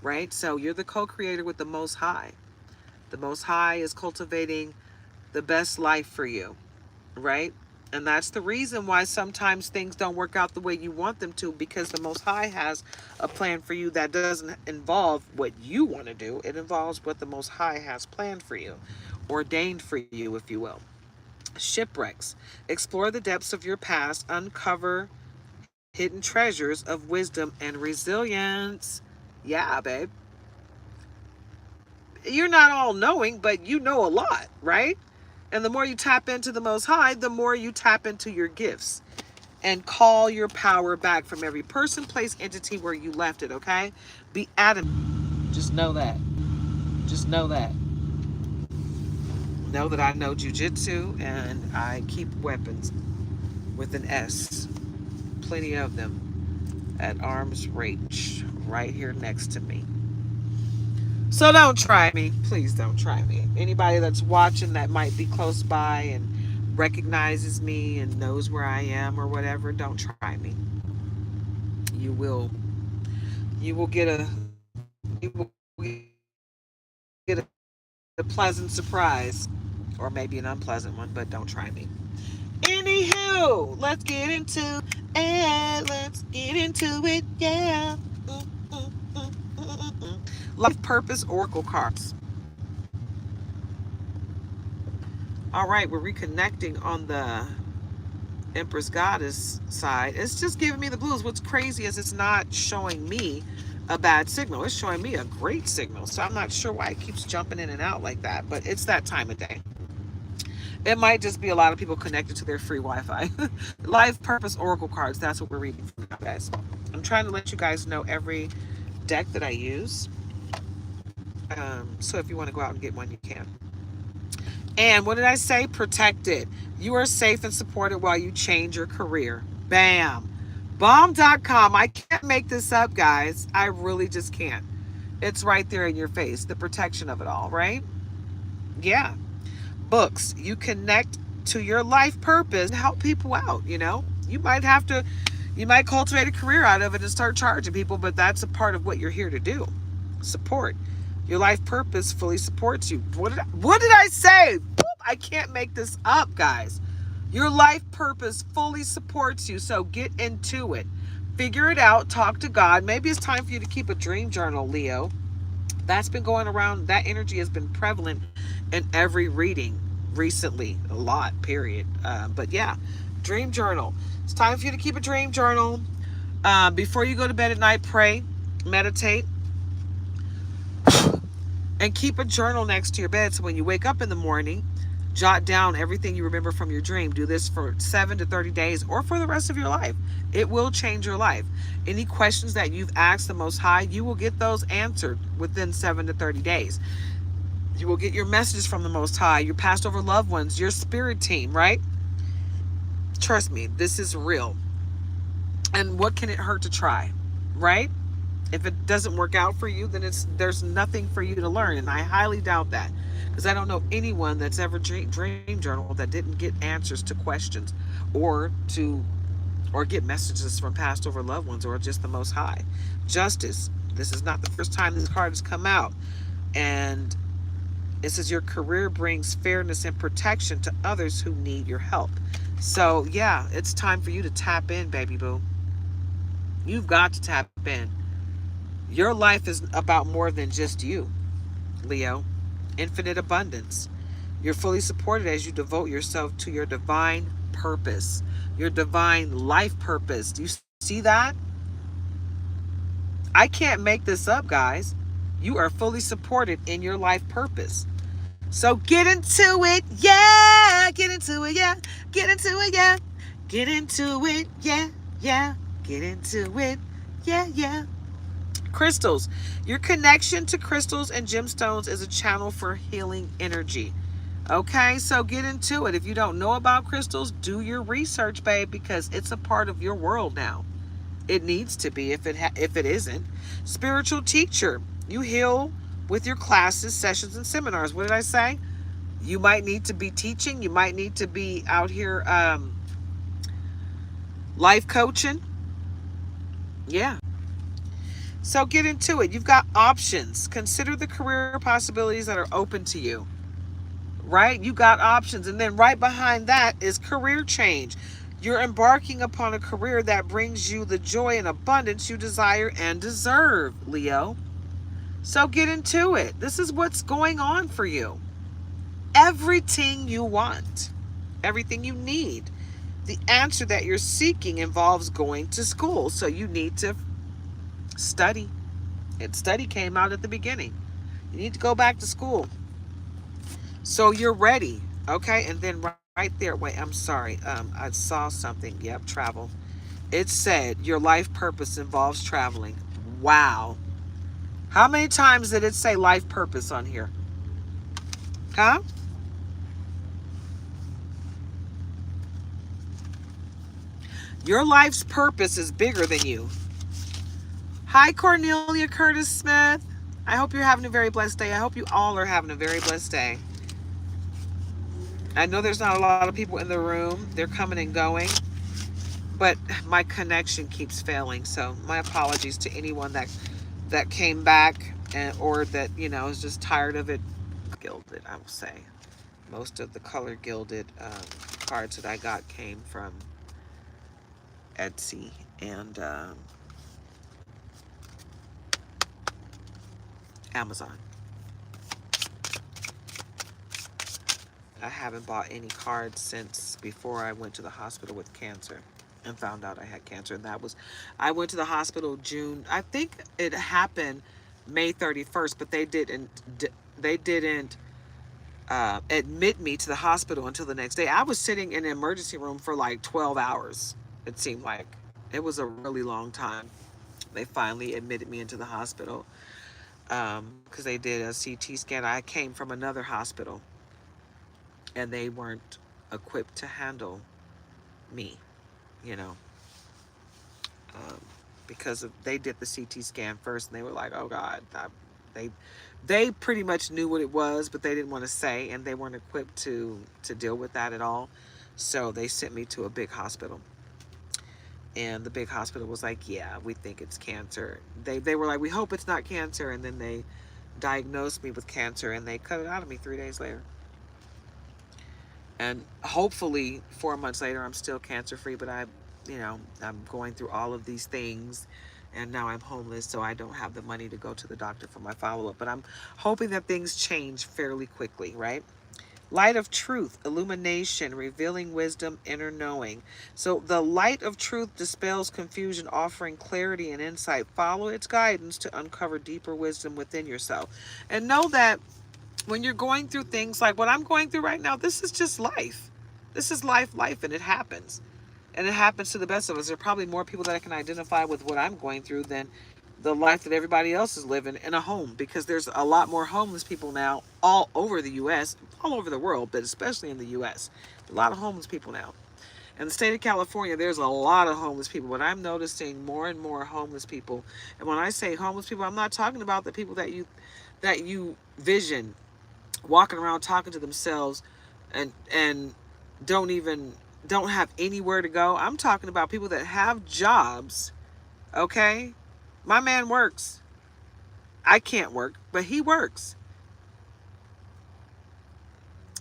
right? So you're the co-creator with the Most High. The Most High is cultivating the best life for you, right? And that's the reason why sometimes things don't work out the way you want them to, because the Most High has a plan for you that doesn't involve what you want to do. It involves what the Most High has planned for you, ordained for you, if you will. Shipwrecks. Explore the depths of your past, uncover hidden treasures of wisdom and resilience. Yeah, babe. You're not all knowing, but you know a lot, right? And the more you tap into the Most High, the more you tap into your gifts and call your power back from every person, place, entity where you left it, okay? Be adamant. Just know that. Just know that. Know that I know jujitsu and I keep weapons with an S. Plenty of them at arm's reach right here next to me. So don't try me. Please don't try me. Anybody that's watching that might be close by and recognizes me and knows where I am or whatever, don't try me. You will get a pleasant surprise, or maybe an unpleasant one, but don't try me. Anywho, let's get into it. Let's get into it. Yeah. Life Purpose Oracle cards. All right, we're reconnecting on the Empress Goddess side. It's just giving me the blues. What's crazy is it's not showing me a bad signal. It's showing me a great signal. So I'm not sure why it keeps jumping in and out like that, but it's that time of day. It might just be a lot of people connected to their free Wi-Fi. Life Purpose Oracle cards. That's what we're reading from now, guys. I'm trying to let you guys know every deck that I use. So if you want to go out and get one, you can. And what did I say? Protected. You are safe and supported while you change your career. Bam. Bomb.com. I can't make this up, guys. I really just can't. It's right there in your face. The protection of it all, right? Yeah. Books. You connect to your life purpose and help people out, you know? You might cultivate a career out of it and start charging people, but that's a part of what you're here to do. Support. Your life purpose fully supports you. What did I say? Boop, I can't make this up, guys. Your life purpose fully supports you, so get into it. Figure it out. Talk to God. Maybe it's time for you to keep a dream journal, Leo. That's been going around. That energy has been prevalent in every reading recently. A lot, period. But yeah, dream journal. It's time for you to keep a dream journal. Before you go to bed at night, pray, meditate, and keep a journal next to your bed so when you wake up in the morning, jot down everything you remember from your dream. Do this for 7 to 30 days or for the rest of your life. It will change your life. Any questions that you've asked the Most High, you will get those answered within 7 to 30 days. You will get your messages from the Most High, your passed over loved ones, your spirit team, right? Trust me, this is real. And what can it hurt to try, right? If it doesn't work out for you, then there's nothing for you to learn. And I highly doubt that, because I don't know anyone that's ever dream journal that didn't get answers to questions or get messages from past over loved ones or just the Most High. Justice. This is not the first time this card has come out. And it says your career brings fairness and protection to others who need your help. So yeah, it's time for you to tap in, baby boo. You've got to tap in. Your life is about more than just you, Leo. Infinite abundance. You're fully supported as you devote yourself to your divine purpose, your divine life purpose. Do you see that? I can't make this up, guys. You are fully supported in your life purpose. So get into it, yeah. Get into it, yeah. Get into it, yeah. Get into it, yeah, yeah. Get into it, yeah, yeah. Crystals. Your connection to crystals and gemstones is a channel for healing energy. Okay, so get into it. If you don't know about crystals, do your research, babe, because it's a part of your world now. It needs to be if it isn't. Spiritual teacher. You heal with your classes, sessions, and seminars. What did I say? You might need to be teaching. You might need to be out here life coaching. Yeah. So get into it. You've got options. Consider the career possibilities that are open to you. right? You got options. And then right behind that is career change. You're embarking upon a career that brings you the joy and abundance you desire and deserve, Leo. So get into it. This is what's going on for you. Everything you want, everything you need. The answer that you're seeking involves going to school. So you need to study. And study came out at the beginning. You need to go back to school. So you're ready. Okay. And then right there, wait, I'm sorry. I saw something. Yep, travel. It said your life purpose involves traveling. Wow. How many times did it say life purpose on here? Huh? Your life's purpose is bigger than you. Hi, Cornelia Curtis Smith. I hope you're having a very blessed day. I hope you all are having a very blessed day. I know there's not a lot of people in the room. They're coming and going, but my connection keeps failing. So my apologies to anyone that came back or that, is just tired of it. Gilded, I will say. Most of the color gilded cards that I got came from Etsy and Amazon. I haven't bought any cards since before I went to the hospital with cancer and found out I had cancer. And I went to the hospital June. I think it happened May 31st, but they didn't admit me to the hospital until the next day. I was sitting in the emergency room for like 12 hours. It seemed like it was a really long time. They finally admitted me into the hospital because they did a CT scan. I came from another hospital and they weren't equipped to handle me, you know, um, they did the CT scan first and they were like, oh God, they they pretty much knew what it was, but they didn't want to say, and they weren't equipped to deal with that at all. So they sent me to a big hospital. And the big hospital was like, yeah, we think it's cancer. They were like, we hope it's not cancer. And then they diagnosed me with cancer and they cut it out of me 3 days later. And hopefully 4 months later, I'm still cancer free, but I'm going through all of these things and now I'm homeless. So I don't have the money to go to the doctor for my follow-up, but I'm hoping that things change fairly quickly, right? Light of truth, illumination, revealing wisdom, inner knowing. So the light of truth dispels confusion, offering clarity and insight. Follow its guidance to uncover deeper wisdom within yourself. And know that when you're going through things like what I'm going through right now, this is just life. This is life, and it happens. And it happens to the best of us. There are probably more people that I can identify with what I'm going through than the life that everybody else is living in a home, because there's a lot more homeless people now all over the U.S., all over the world, but especially in the U.S. A lot of homeless people now. In the state of California, there's a lot of homeless people, but I'm noticing more and more homeless people. And when I say homeless people, I'm not talking about the people that you vision walking around talking to themselves and don't have anywhere to go. I'm talking about people that have jobs. Okay, my man works. I can't work, but he works.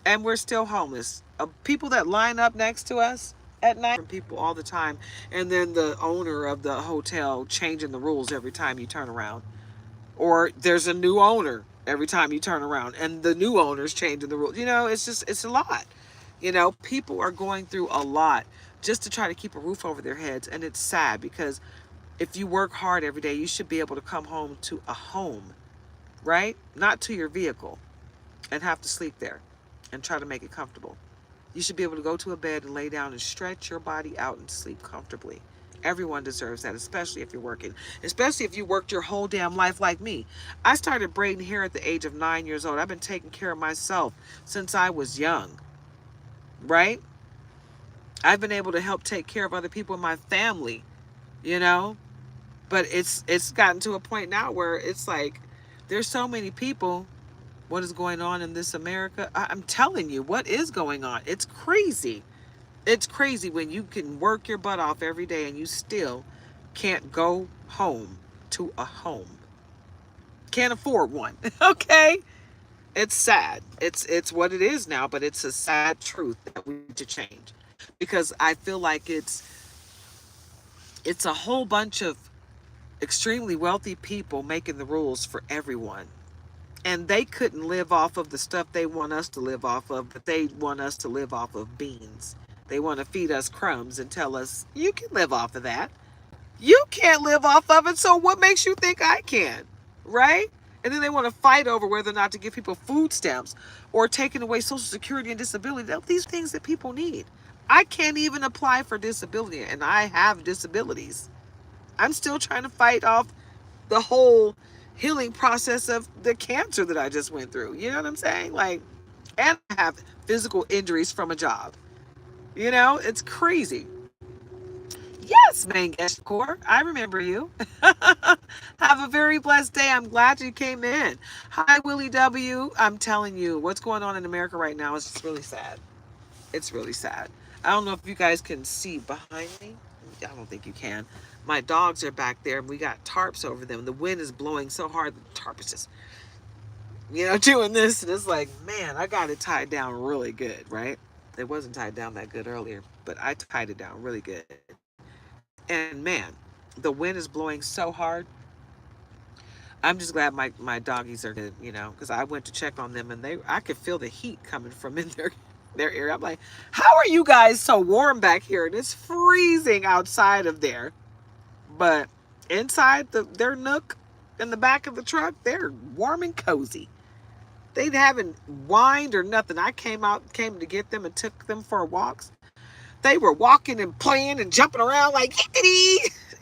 And we're still homeless. People that line up next to us at night from people all the time. And then the owner of the hotel changing the rules every time you turn around. Or there's a new owner every time you turn around. And the new owner's changing the rules. It's a lot. People are going through a lot just to try to keep a roof over their heads. And it's sad because if you work hard every day, you should be able to come home to a home, right? Not to your vehicle and have to sleep there and try to make it comfortable. You should be able to go to a bed and lay down and stretch your body out and sleep comfortably. Everyone deserves that, especially if you're working, especially if you worked your whole damn life like me. I started braiding hair at the age of 9 years old. I've been taking care of myself since I was young, right? I've been able to help take care of other people in my family, you know? But it's gotten to a point now where it's like there's so many people. What is going on in this America? I'm telling you, what is going on? It's crazy. It's crazy when you can work your butt off every day and you still can't go home to a home. Can't afford one. Okay? It's sad. It's what it is now, but it's a sad truth that we need to change. Because I feel like it's a whole bunch of extremely wealthy people making the rules for everyone. And they couldn't live off of the stuff they want us to live off of, but they want us to live off of beans. They want to feed us crumbs and tell us, you can live off of that. You can't live off of it, so what makes you think I can? Right? And then they want to fight over whether or not to give people food stamps or taking away Social Security and disability. These things that people need. I can't even apply for disability, and I have disabilities. I'm still trying to fight off the whole healing process of the cancer that I just went through. You know what I'm saying? Like, and I have physical injuries from a job. You know, it's crazy. Yes, Mangeshkor, I remember you. Have a very blessed day. I'm glad you came in. Hi, Willie W. I'm telling you, what's going on in America right now is just really sad. It's really sad. I don't know if you guys can see behind me. I don't think you can. My dogs are back there. We got tarps over them. The wind is blowing so hard, the tarp is just, doing this. And it's like, man, I got it tied down really good, right? It wasn't tied down that good earlier, but I tied it down really good. And man, the wind is blowing so hard. I'm just glad my doggies are good, because I went to check on them and I could feel the heat coming from in their area. I'm like, how are you guys so warm back here? And it's freezing outside of there. But inside their nook in the back of the truck, they're warm and cozy. They haven't whined or nothing. I came to get them and took them for walks. They were walking and playing and jumping around like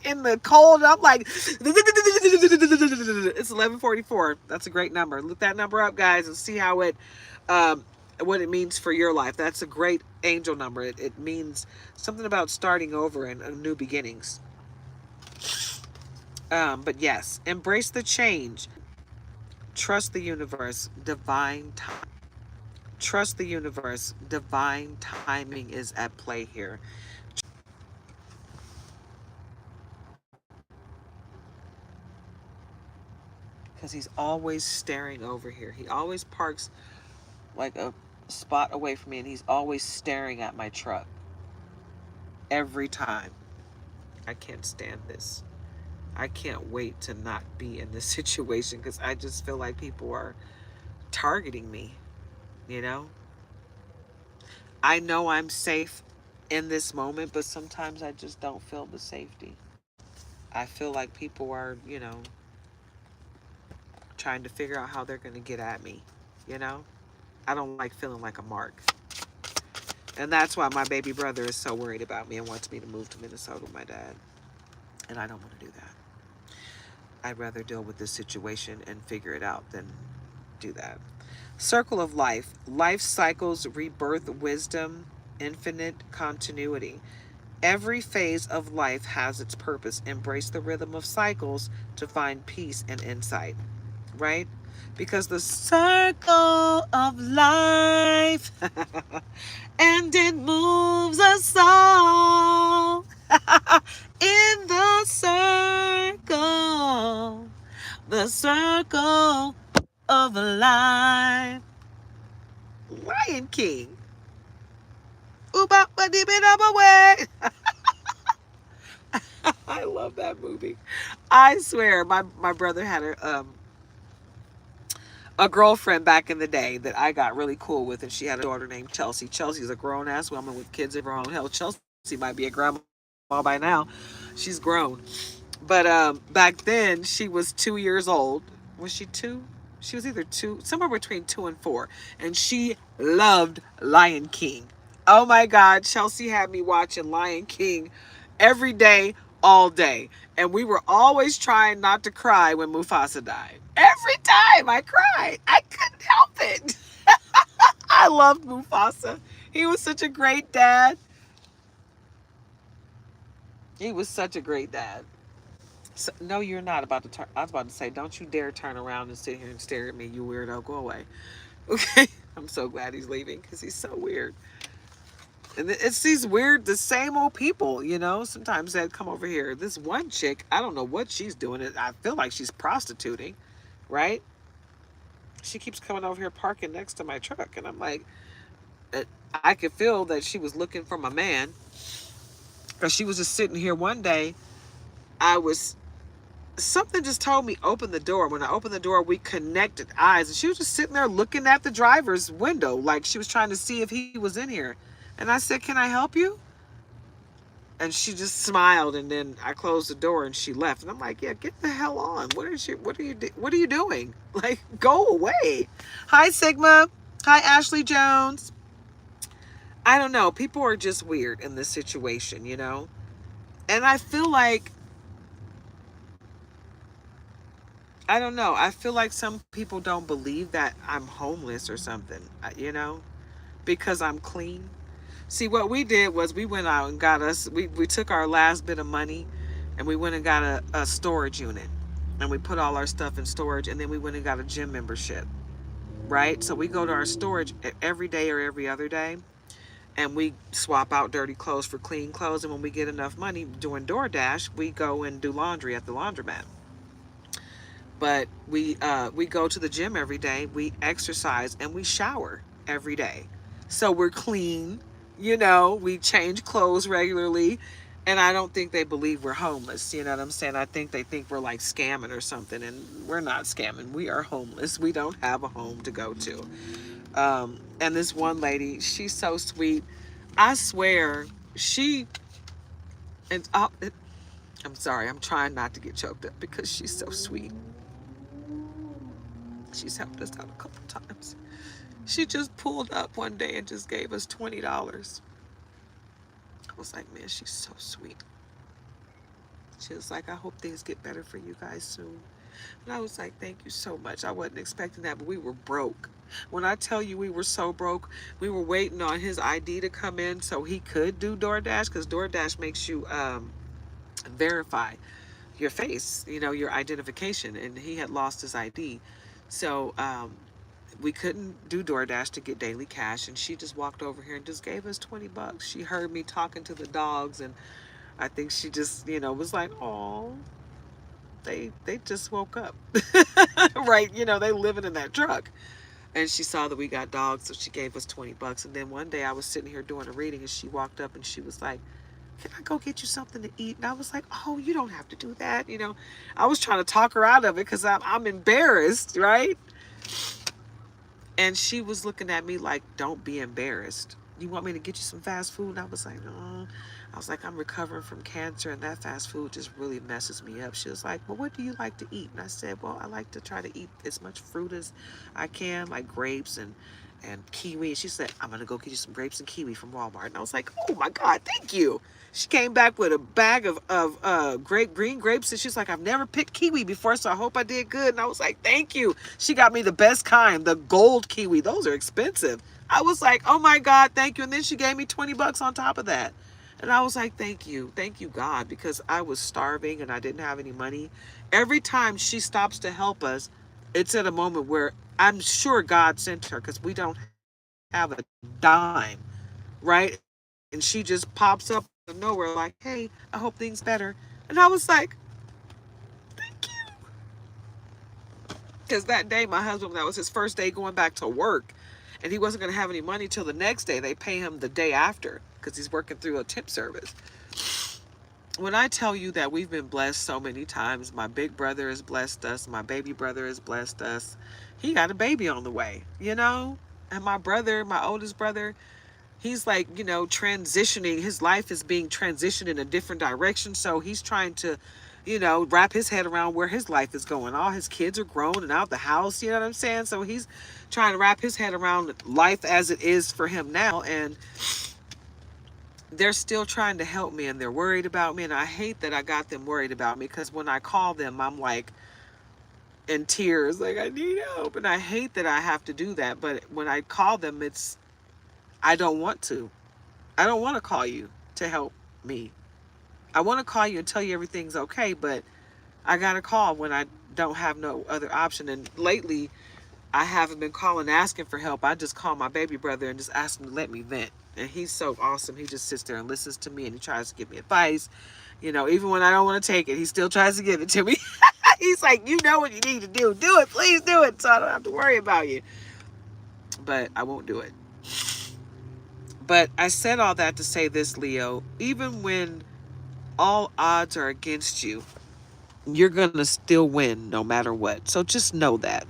in the cold. I'm like, it's 11:44. That's a great number. Look that number up, guys, and see how what it means for your life. That's a great angel number. It means something about starting over and new beginnings. But yes, embrace the change. Trust the universe. Divine time. Trust the universe. Divine timing is at play here. Because he's always staring over here. He always parks like a spot away from me, and he's always staring at my truck every time. I can't stand this. I can't wait to not be in this situation because I just feel like people are targeting me, you know? I know I'm safe in this moment, but sometimes I just don't feel the safety. I feel like people are, trying to figure out how they're going to get at me, you know? I don't like feeling like a mark. And that's why my baby brother is so worried about me and wants me to move to Minnesota with my dad. And I don't want to do that. I'd rather deal with this situation and figure it out than do that. Circle of life. Life cycles, rebirth, wisdom, infinite continuity. Every phase of life has its purpose. Embrace the rhythm of cycles to find peace and insight, right? Because the circle of life and it moves us all in the circle of life. Lion King. Ooba ba dee way. I love that movie. I swear, my brother had a girlfriend back in the day that I got really cool with, and she had a daughter named Chelsea. Chelsea's a grown ass woman with kids of her own. Hell, Chelsea might be a grandma by now. She's grown. But back then she was 2 years old. Was she two? She was either two, somewhere between 2 and 4, and she loved Lion King. Oh my God, Chelsea had me watching Lion King every day, all day. And we were always trying not to cry when Mufasa died. Every time I cried, I couldn't help it. I loved Mufasa. He was such a great dad. He was such a great dad. So, no, you're not about to turn. I was about to say, don't you dare turn around and sit here and stare at me, you weirdo. Go away. Okay? I'm so glad he's leaving because he's so weird. And it's these weird, the same old people, sometimes that come over here. This one chick, I don't know what she's doing. I feel like she's prostituting, right? She keeps coming over here parking next to my truck. And I'm like, I could feel that she was looking for my man. Because she was just sitting here one day. I was, something just told me open the door. When I opened the door, we connected eyes. And she was just sitting there looking at the driver's window. Like she was trying to see if he was in here. And I said, can I help you? And she just smiled, and then I closed the door and she left. And I'm like, yeah, get the hell on. What are you doing? Like, go away. Hi, Sigma. Hi, Ashley Jones. I don't know. People are just weird in this situation, you know? And I feel like, I don't know. I feel like some people don't believe that I'm homeless or something, you know, because I'm clean. See, what we did was we went out and got us, we took our last bit of money and we went and got a storage unit. And we put all our stuff in storage, and then we went and got a gym membership, right? So we go to our storage every day or every other day, and we swap out dirty clothes for clean clothes. And when we get enough money doing DoorDash, we go and do laundry at the laundromat. But we go to the gym every day, we exercise, and we shower every day. So we're clean, you know, we change clothes regularly. And I don't think they believe we're homeless. You know what I'm saying? I think they think we're like scamming or something. And we're not scamming. We are homeless. We don't have a home to go to. And this one lady, she's so sweet. I swear, she, and I'm sorry, I'm trying not to get choked up because she's so sweet. She's helped us out a couple times. She just pulled up one day and just gave us $20. I was like, man, she's so sweet. She was like, I hope things get better for you guys soon. And I was like, thank you so much. I wasn't expecting that, but we were broke. When I tell you we were so broke, we were waiting on his ID to come in so he could do DoorDash, because DoorDash makes you verify your face, you know, your identification. And he had lost his ID. So we couldn't do DoorDash to get daily cash. And she just walked over here and just gave us $20. She heard me talking to the dogs, and I think she just, you know, was like, oh, they just woke up. Right, you know, they living in that truck. And she saw that we got dogs, so she gave us $20. And then one day I was sitting here doing a reading, and she walked up and she was like, can I go get you something to eat? And I was like, oh, you don't have to do that. You know, I was trying to talk her out of it because I'm embarrassed, right? And she was looking at me like, don't be embarrassed. You want me to get you some fast food? And I was like, no. I was like, I'm recovering from cancer, and that fast food just really messes me up. She was like, well, what do you like to eat? And I said, well, I like to try to eat as much fruit as I can, like grapes and kiwi. And she said, I'm going to go get you some grapes and kiwi from Walmart. And I was like, oh my God, thank you. She came back with a bag of green grapes, and she's like, I've never picked kiwi before, so I hope I did good. And I was like, thank you. She got me the best kind, the gold kiwi. Those are expensive. I was like, oh my God, thank you. And then she gave me $20 on top of that. And I was like, thank you, God, because I was starving and I didn't have any money. Every time she stops to help us, it's at a moment where I'm sure God sent her, because we don't have a dime, right? And she just pops up out of nowhere like, hey, I hope things better. And I was like, thank you. Because that day, my husband, that was his first day going back to work, and he wasn't going to have any money till the next day. They pay him the day after because he's working through a temp service. When I tell you that we've been blessed so many times, my big brother has blessed us, my baby brother has blessed us. He got a baby on the way, you know? And my brother, my oldest brother, he's like, you know, transitioning. His life is being transitioned in a different direction. So he's trying to, you know, wrap his head around where his life is going. All his kids are grown and out the house, you know what I'm saying? So he's trying to wrap his head around life as it is for him now. And they're still trying to help me, and they're worried about me. And I hate that I got them worried about me, because when I call them, I'm like in tears, like, I need help. And I hate that I have to do that. But when I call them, I don't want to. I don't want to call you to help me. I want to call you and tell you everything's okay, but I got to call when I don't have no other option. And lately, I haven't been calling asking for help. I just call my baby brother and just ask him to let me vent. And he's so awesome. He just sits there and listens to me, and he tries to give me advice. You know, even when I don't want to take it, he still tries to give it to me. He's like, you know what you need to do. Do it. Please do it so I don't have to worry about you. But I won't do it. But I said all that to say this, Leo. Even when all odds are against you, you're going to still win no matter what. So just know that.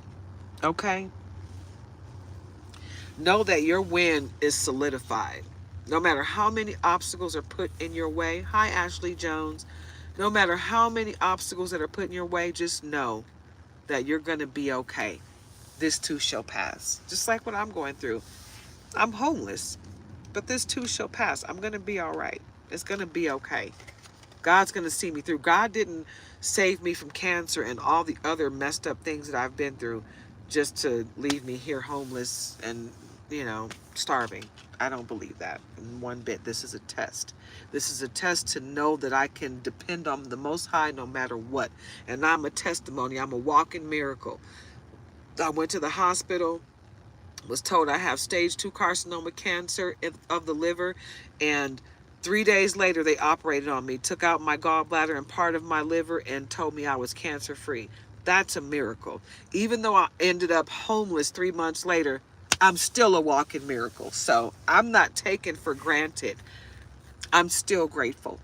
Okay? Know that your win is solidified. No matter how many obstacles are put in your way. Hi, Ashley Jones. No matter how many obstacles that are put in your way, just know that you're going to be okay. This too shall pass. Just like what I'm going through. I'm homeless, but this too shall pass. I'm going to be all right. It's going to be okay. God's going to see me through. God didn't save me from cancer and all the other messed up things that I've been through just to leave me here homeless and, starving. I don't believe that in one bit. This is a test. This is a test to know that I can depend on the Most High no matter what. And I'm a testimony. I'm a walking miracle. I went to the hospital, was told I have stage 2 carcinoma cancer of the liver, and 3 days later they operated on me, took out my gallbladder and part of my liver, and told me I was cancer free. That's a miracle. Even though I ended up homeless 3 months later, I'm still a walking miracle. So I'm not taken for granted. I'm still grateful.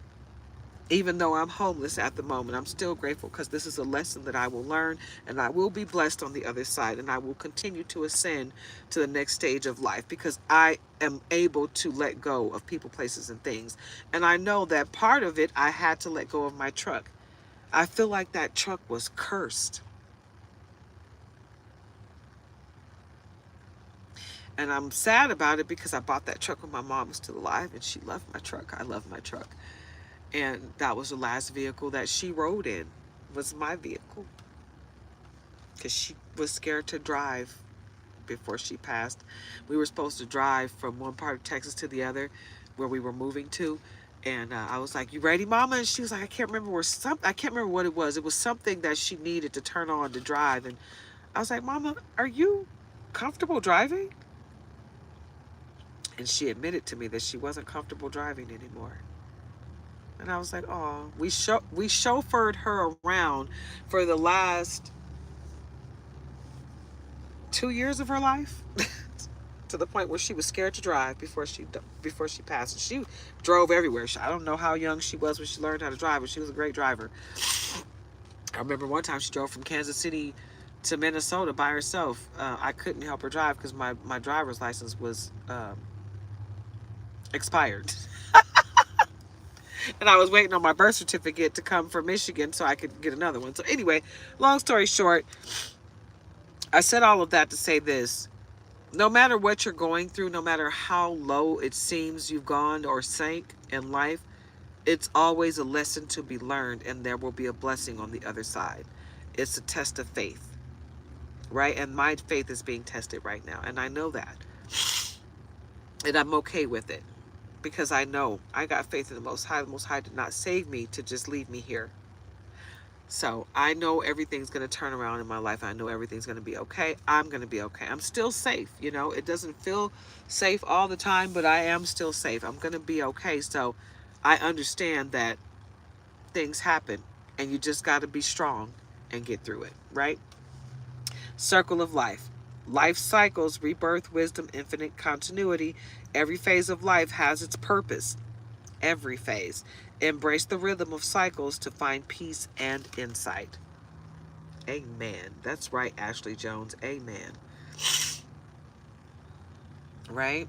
Even though I'm homeless at the moment, I'm still grateful because this is a lesson that I will learn, and I will be blessed on the other side, and I will continue to ascend to the next stage of life because I am able to let go of people, places, and things. And I know that part of it, I had to let go of my truck. I feel like that truck was cursed. And I'm sad about it because I bought that truck when my mom was still alive, and she loved my truck. I love my truck. And that was the last vehicle that she rode in, was my vehicle. Because she was scared to drive before she passed. We were supposed to drive from one part of Texas to the other where we were moving to. And I was like, you ready, Mama? And she was like, I can't remember I can't remember what it was. It was something that she needed to turn on to drive. And I was like, Mama, are you comfortable driving? And she admitted to me that she wasn't comfortable driving anymore. And I was like, oh, we chauffeured her around for the last 2 years of her life to the point where she was scared to drive before she passed. And she drove everywhere. I don't know how young she was when she learned how to drive, but she was a great driver. I remember one time she drove from Kansas City to Minnesota by herself. I couldn't help her drive because my driver's license was expired. And I was waiting on my birth certificate to come from Michigan so I could get another one. So anyway, long story short, I said all of that to say this. No matter what you're going through, no matter how low it seems you've gone or sank in life, it's always a lesson to be learned, and there will be a blessing on the other side. It's a test of faith, right? And my faith is being tested right now, and I know that. And I'm okay with it because I know I got faith in the Most High. The Most High did not save me to just leave me here. So I know everything's going to turn around in my life. I know everything's going to be okay. I'm going to be okay. I'm still safe. It doesn't feel safe all the time, but I am still safe. I'm going to be okay. So I understand that things happen and you just got to be strong and get through it, right? Circle of life. Life cycles, rebirth, wisdom, infinite continuity. Every phase of life has its purpose. Every phase. Embrace the rhythm of cycles to find peace and insight. Amen. That's right, Ashley Jones. Amen. Right?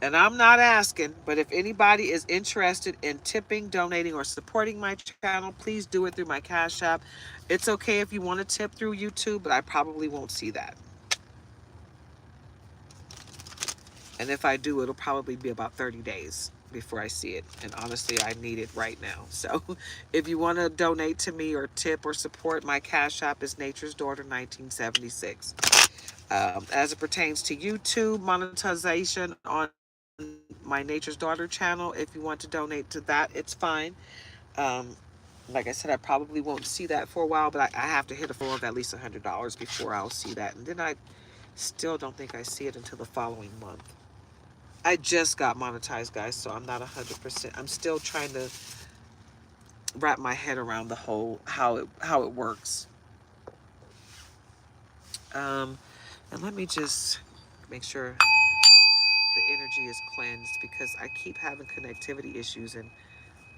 And I'm not asking, but if anybody is interested in tipping, donating, or supporting my channel, please do it through my Cash App. It's okay if you want to tip through YouTube, but I probably won't see that. And if I do, it'll probably be about 30 days before I see it. And honestly, I need it right now. So if you want to donate to me or tip or support, my Cash App is Nature's Daughter 1976. As it pertains to YouTube monetization on my Nature's Daughter channel, if you want to donate to that, it's fine. Like I said, I probably won't see that for a while, but I have to hit a floor of at least $100 before I'll see that. And then I still don't think I see it until the following month. I just got monetized, guys, so I'm not 100%. I'm still trying to wrap my head around the whole how it works. Um, and let me just make sure the energy is cleansed because I keep having connectivity issues and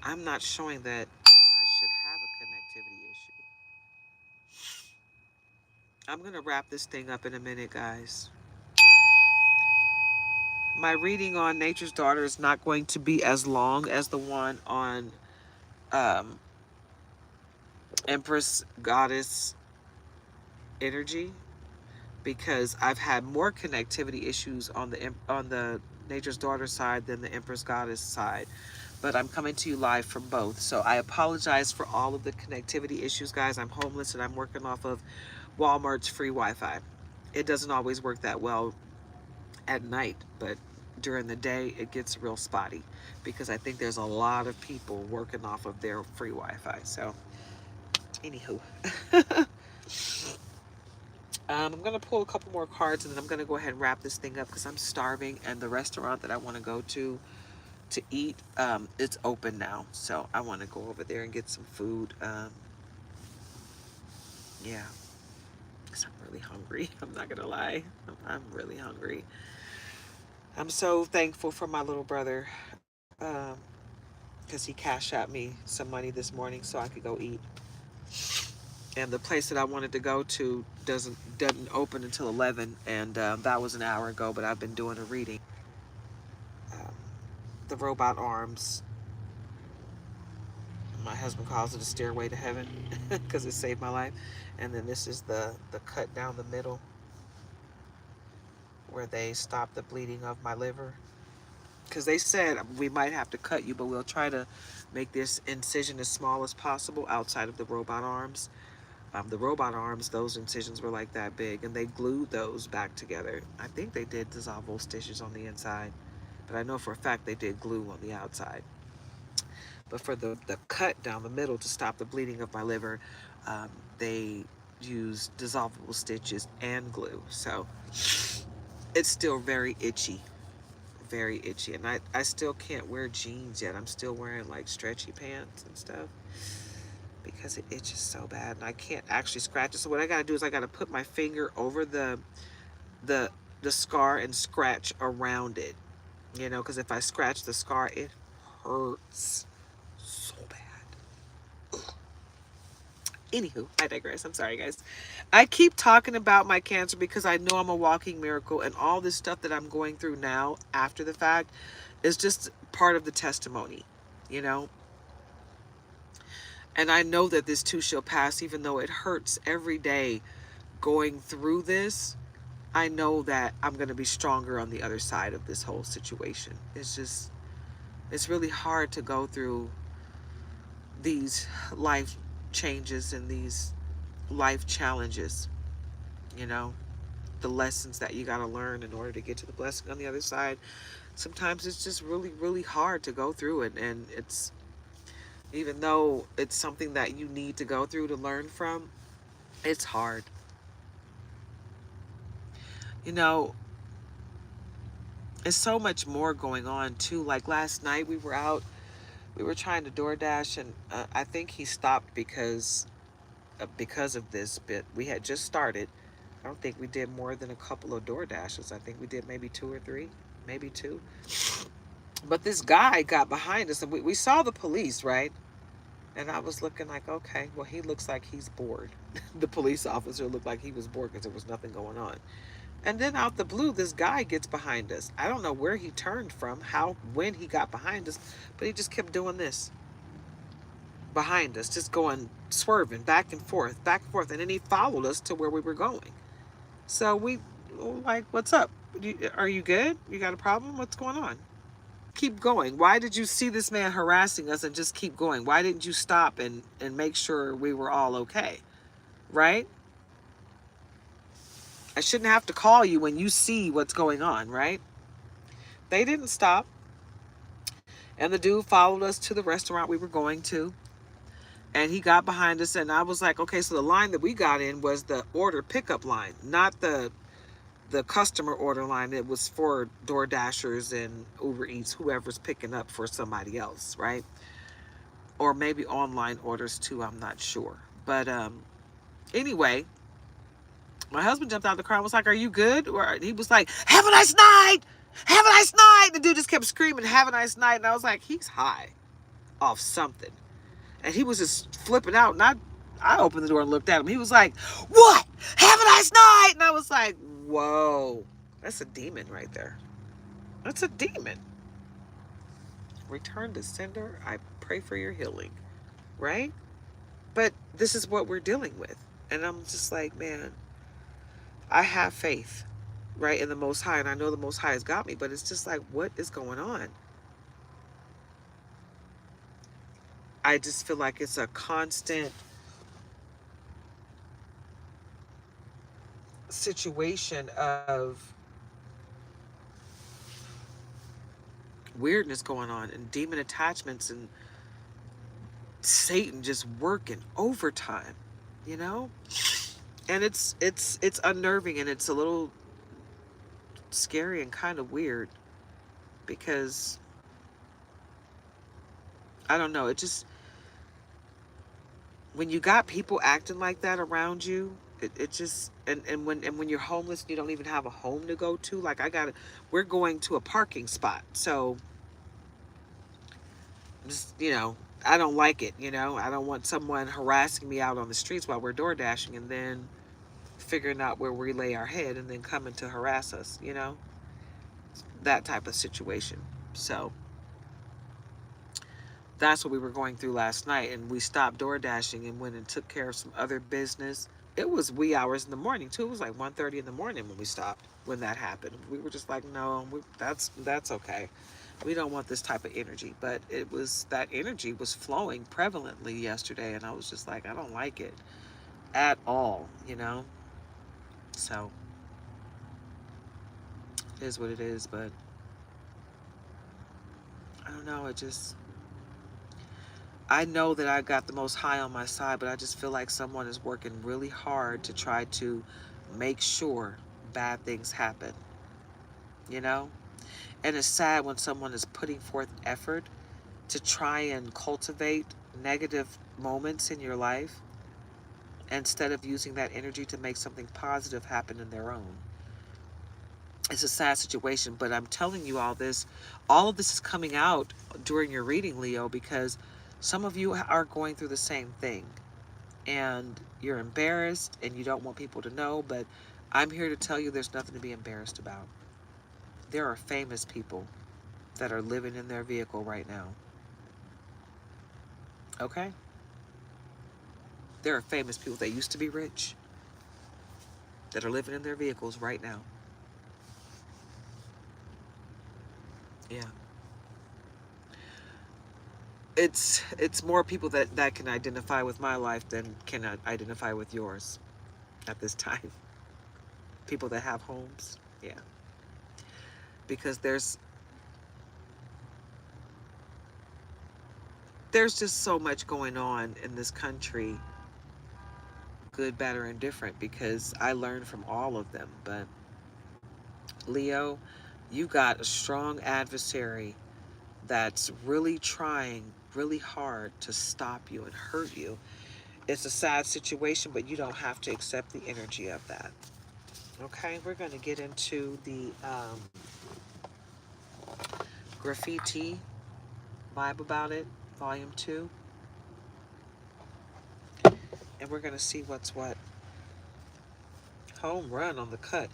I'm not showing that I should have a connectivity issue. I'm gonna wrap this thing up in a minute, guys. My reading on Nature's Daughter is not going to be as long as the one on um, Empress Goddess Energy because I've had more connectivity issues on the Nature's Daughter side than the Empress Goddess side. But I'm coming to you live from both. So I apologize for all of the connectivity issues, guys. I'm homeless and I'm working off of Walmart's free Wi-Fi. It doesn't always work that well at night, but during the day it gets real spotty because I think there's a lot of people working off of their free Wi-Fi. So, anywho, I'm gonna pull a couple more cards and then I'm gonna go ahead and wrap this thing up because I'm starving and the restaurant that I want to go to eat, it's open now, so I want to go over there and get some food. Yeah, because I'm really hungry. I'm not gonna lie, I'm really hungry. I'm so thankful for my little brother. Because he cashed out me some money this morning so I could go eat. And the place that I wanted to go to doesn't open until 11, and that was an hour ago. But I've been doing a reading. Um, the robot arms. My husband calls it a stairway to heaven because it saved my life. And then this is the cut down the middle where they stop the bleeding of my liver. Because they said we might have to cut you, but we'll try to make this incision as small as possible outside of the robot arms. The robot arms, those incisions were like that big, and they glued those back together. I think they did dissolvable stitches on the inside, but I know for a fact they did glue on the outside. But for the cut down the middle to stop the bleeding of my liver, they used dissolvable stitches and glue. So it's still very itchy, very itchy. And I still can't wear jeans yet. I'm still wearing like stretchy pants and stuff because it itches so bad and I can't actually scratch it. So what I gotta do is I gotta put my finger over the the scar and scratch around it. You know, because if I scratch the scar, it hurts so bad. Anywho, I digress. I'm sorry, guys. I keep talking about my cancer because I know I'm a walking miracle, and all this stuff that I'm going through now after the fact is just part of the testimony, you know? And I know that this too shall pass, even though it hurts every day going through this. I know that I'm going to be stronger on the other side of this whole situation. It's really hard to go through these life changes and these life challenges, you know, the lessons that you got to learn in order to get to the blessing on the other side. Sometimes it's just really, really hard to go through it. And it's, even though it's something that you need to go through to learn from, it's hard. You know, there's so much more going on too. Like last night we were out, we were trying to DoorDash and I think he stopped because of this bit. We had just started. I don't think we did more than a couple of door dashes. I think we did maybe two or three, maybe two. But this guy got behind us and we saw the police, right? And I was looking like, okay, well, he looks like he's bored. The police officer looked like he was bored because there was nothing going on. And then out the blue, this guy gets behind us. I don't know where he turned from, when he got behind us, but he just kept doing this behind us, just going, swerving back and forth, back and forth. And then he followed us to where we were going. So we like, what's up? Are you good? You got a problem? What's going on? Keep going. Why did you see this man harassing us and just keep going? Why didn't you stop and make sure we were all okay? Right? I shouldn't have to call you when you see what's going on, right? They didn't stop. And the dude followed us to the restaurant we were going to. And he got behind us and I was like, okay, so the line that we got in was the order pickup line, not the customer order line. It was for DoorDashers and Uber Eats, whoever's picking up for somebody else, right? or maybe online orders too. I'm not sure. But anyway, my husband jumped out of the car and was like, "Are you good?" Or he was like, "Have a nice night. Have a nice night." The dude just kept screaming, "Have a nice night." And I was like, he's high off something. And he was just flipping out. And I opened the door and looked at him. He was like, "What? Have a nice night." And I was like, whoa, that's a demon right there. That's a demon. Return to sender. I pray for your healing. Right? But this is what we're dealing with. And I'm just like, man, I have faith, right, in the Most High. And I know the Most High has got me. But it's just like, what is going on? I just feel like it's a constant situation of weirdness going on and demon attachments and Satan just working overtime, you know? And it's unnerving and it's a little scary and kind of weird because I don't know, it just when you got people acting like that around you, it just and when you're homeless and you don't even have a home to go to, like we're going to a parking spot. So just, I don't like it. I don't want someone harassing me out on the streets while we're door dashing and then figuring out where we lay our head and then coming to harass us. That type of situation. So that's what we were going through last night. And we stopped door dashing and went and took care of some other business. It was wee hours in the morning too. It was like 1:30 in the morning when we stopped, when that happened. We were just like, no, that's okay. We don't want this type of energy. But that energy was flowing prevalently yesterday. And I was just like, I don't like it at all. So it is what it is. But I don't know. I know that I got the Most High on my side, but I just feel like someone is working really hard to try to make sure bad things happen, you know? And it's sad when someone is putting forth effort to try and cultivate negative moments in your life instead of using that energy to make something positive happen in their own. It's a sad situation, but I'm telling you all of this is coming out during your reading, Leo, because some of you are going through the same thing and you're embarrassed and you don't want people to know, but I'm here to tell you there's nothing to be embarrassed about. There are famous people that are living in their vehicle right now. Okay? There are famous people that used to be rich that are living in their vehicles right now. Yeah. It's more people that can identify with my life than can identify with yours at this time. People that have homes. Yeah. Because there's just so much going on in this country, good, bad, or indifferent, because I learned from all of them. But Leo, you got a strong adversary that's really trying really hard to stop you and hurt you. It's a sad situation, but you don't have to accept the energy of that. Okay, we're going to get into the graffiti vibe about it, volume 2, and we're going to see what's what. Home run on the cut.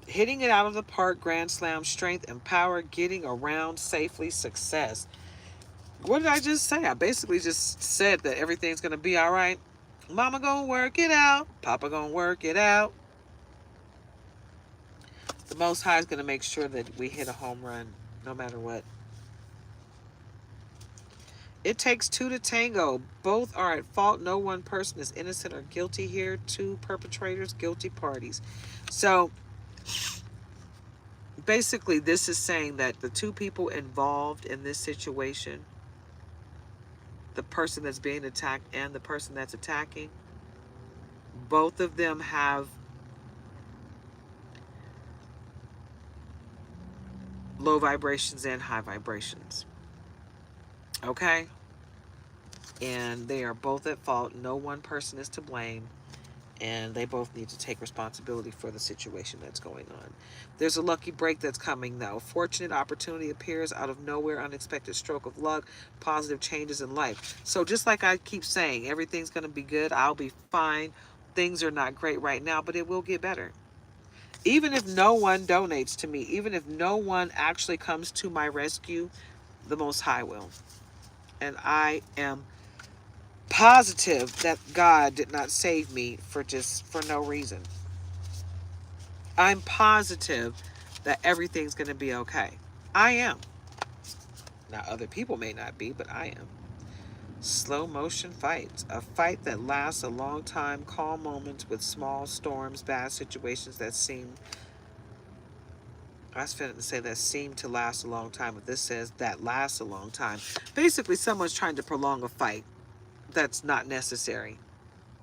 Hitting it out of the park, grand slam, strength and power, getting around safely, success. What did I just say? I basically just said that everything's going to be all right. Mama gonna work it out. Papa gonna work it out. The Most High is going to make sure that we hit a home run no matter what. It takes two to tango. Both are at fault. No one person is innocent or guilty here. Two perpetrators, guilty parties. So basically, this is saying that the two people involved in this situation, the person that's being attacked and the person that's attacking, both of them have low vibrations and high vibrations. Okay? and they are both at fault. No one person is to blame, and they both need to take responsibility for the situation that's going on. There's a lucky break that's coming, though. Fortunate opportunity appears out of nowhere, unexpected stroke of luck, positive changes in life. So just like I keep saying, everything's going to be good. I'll be fine. Things are not great right now, but it will get better. Even if no one donates to me, even if no one actually comes to my rescue, the Most High will. And I am positive that God did not save me for no reason. I'm positive that everything's going to be okay. I am. Now, other people may not be, but I am. Slow motion fights. A fight that lasts a long time, calm moments with small storms, bad situations that seem, I was finna say that seem to last a long time, but this says that lasts a long time. Basically, someone's trying to prolong a fight that's not necessary.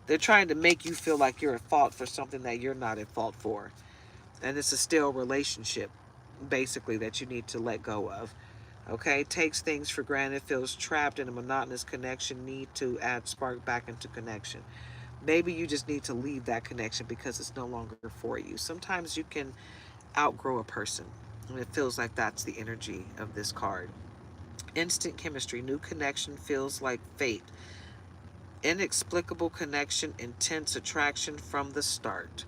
They're trying to make you feel like you're at fault for something that you're not at fault for. And it's a still relationship, basically, that you need to let go of. Okay, takes things for granted, feels trapped in a monotonous connection, need to add spark back into connection. Maybe you just need to leave that connection because it's no longer for you. Sometimes you can outgrow a person, and it feels like that's the energy of this card. Instant chemistry, new connection feels like fate. Inexplicable connection, intense attraction from the start.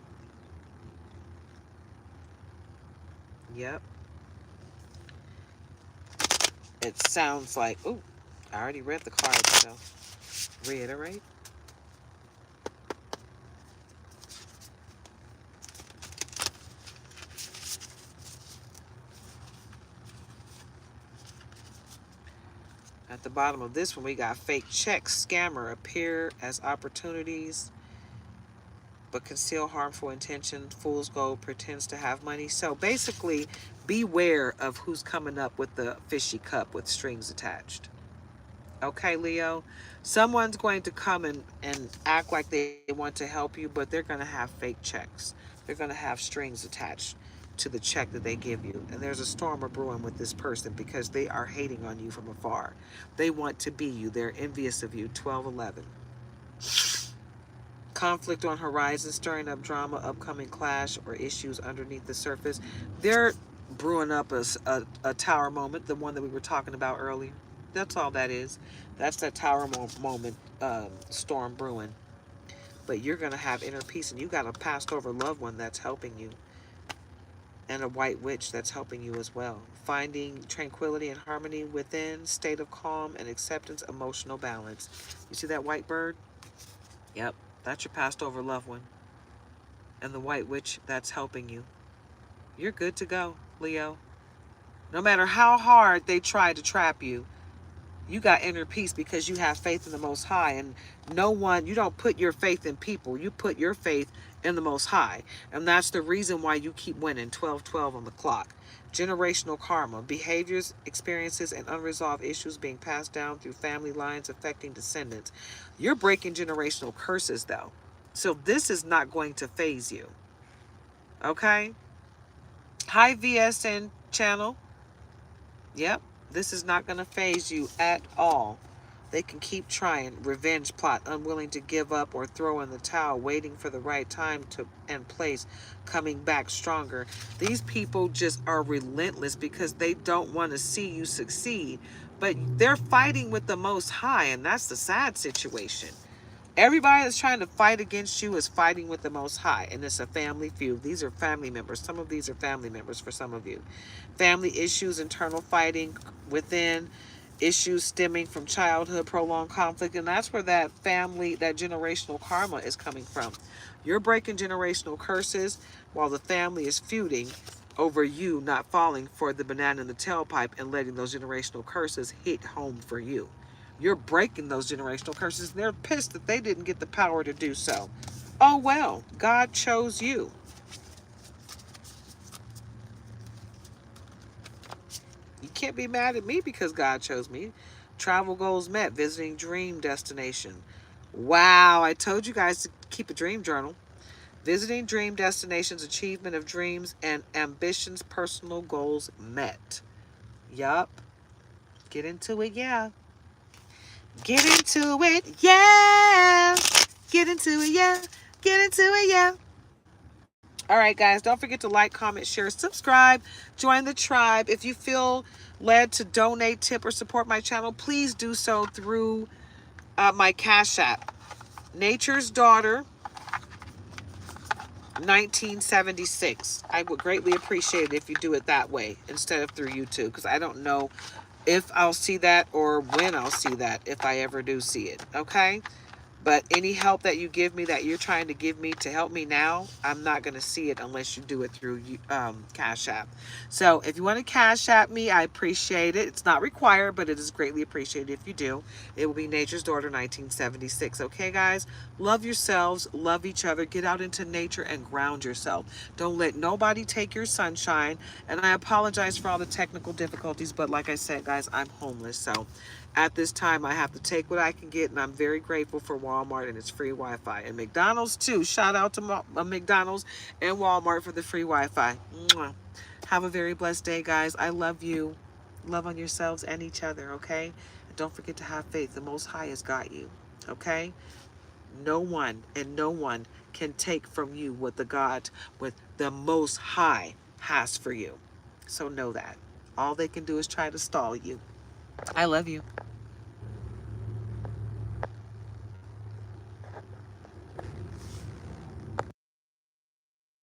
Yep. It sounds like, oh, I already read the card, so reiterate. At the bottom of this one, we got fake checks, scammer appear as opportunities, but conceal harmful intention. Fool's gold pretends to have money. So basically, beware of who's coming up with the fishy cup with strings attached. Okay, Leo? Someone's going to come and act like they want to help you, but they're going to have fake checks. They're going to have strings attached to the check that they give you. And there's a storm of brewing with this person because they are hating on you from afar. They want to be you. They're envious of you. 1211. Conflict on horizon, stirring up drama, upcoming clash, or issues underneath the surface. They're brewing up a tower moment, the one that we were talking about earlier. That's all that is. That's that tower moment, storm brewing. But you're going to have inner peace, and you got a passed over loved one that's helping you, and a white witch that's helping you as well. Finding tranquility and harmony within, state of calm and acceptance, emotional balance. You see that white bird? Yep, that's your passed over loved one. And the white witch that's helping you. You're good to go, Leo. No matter how hard they try to trap you, you got inner peace because you have faith in the Most High. And no one, you don't put your faith in people. You put your faith in the Most High. And that's the reason why you keep winning. 12-12 on the clock. Generational karma, behaviors, experiences, and unresolved issues being passed down through family lines affecting descendants. You're breaking generational curses, though. So this is not going to phase you. Okay? Hi, VSN channel. Yep, this is not going to phase you at all. They can keep trying. Revenge plot, unwilling to give up or throw in the towel, waiting for the right time to and place, coming back stronger. These people just are relentless because they don't want to see you succeed. But they're fighting with the Most High, and that's the sad situation. Everybody that's trying to fight against you is fighting with the Most High, and it's a family feud. These are family members. Some of these are family members for some of you. Family issues, internal fighting within, issues stemming from childhood, prolonged conflict, and that's where that family, that generational karma is coming from. You're breaking generational curses while the family is feuding over you not falling for the banana in the tailpipe and letting those generational curses hit home for you. You're breaking those generational curses, and they're pissed that they didn't get the power to do so. Oh well, God chose you. You can't be mad at me because God chose me. Travel goals met, visiting dream destination. Wow, I told you guys to keep a dream journal. Visiting dream destinations, achievement of dreams and ambitions, personal goals met. Yup. Get into it, yeah. Get into it, yeah. Get into it, yeah. Get into it, yeah. All right, guys, don't forget to like, comment, share, subscribe, join the tribe. If you feel led to donate, tip, or support my channel, please do so through my Cash App. Nature's Daughter 1976. I would greatly appreciate it if you do it that way instead of through YouTube, because I don't know if I'll see that or when I'll see that, if I ever do see it. Okay? But any help that you give me, that you're trying to give me to help me now, I'm not going to see it unless you do it through Cash App. So if you want to Cash App me, I appreciate it. It's not required, but it is greatly appreciated if you do. It will be Nature's Daughter 1976. Okay, guys? Love yourselves. Love each other. Get out into nature and ground yourself. Don't let nobody take your sunshine. And I apologize for all the technical difficulties, but like I said, guys, I'm homeless. So at this time, I have to take what I can get, and I'm very grateful for Walmart and its free Wi-Fi. And McDonald's, too. Shout out to McDonald's and Walmart for the free Wi-Fi. Mwah. Have a very blessed day, guys. I love you. Love on yourselves and each other, okay? And don't forget to have faith. The Most High has got you, okay? No one and no one can take from you what the Most High has for you. So know that. All they can do is try to stall you. I love you.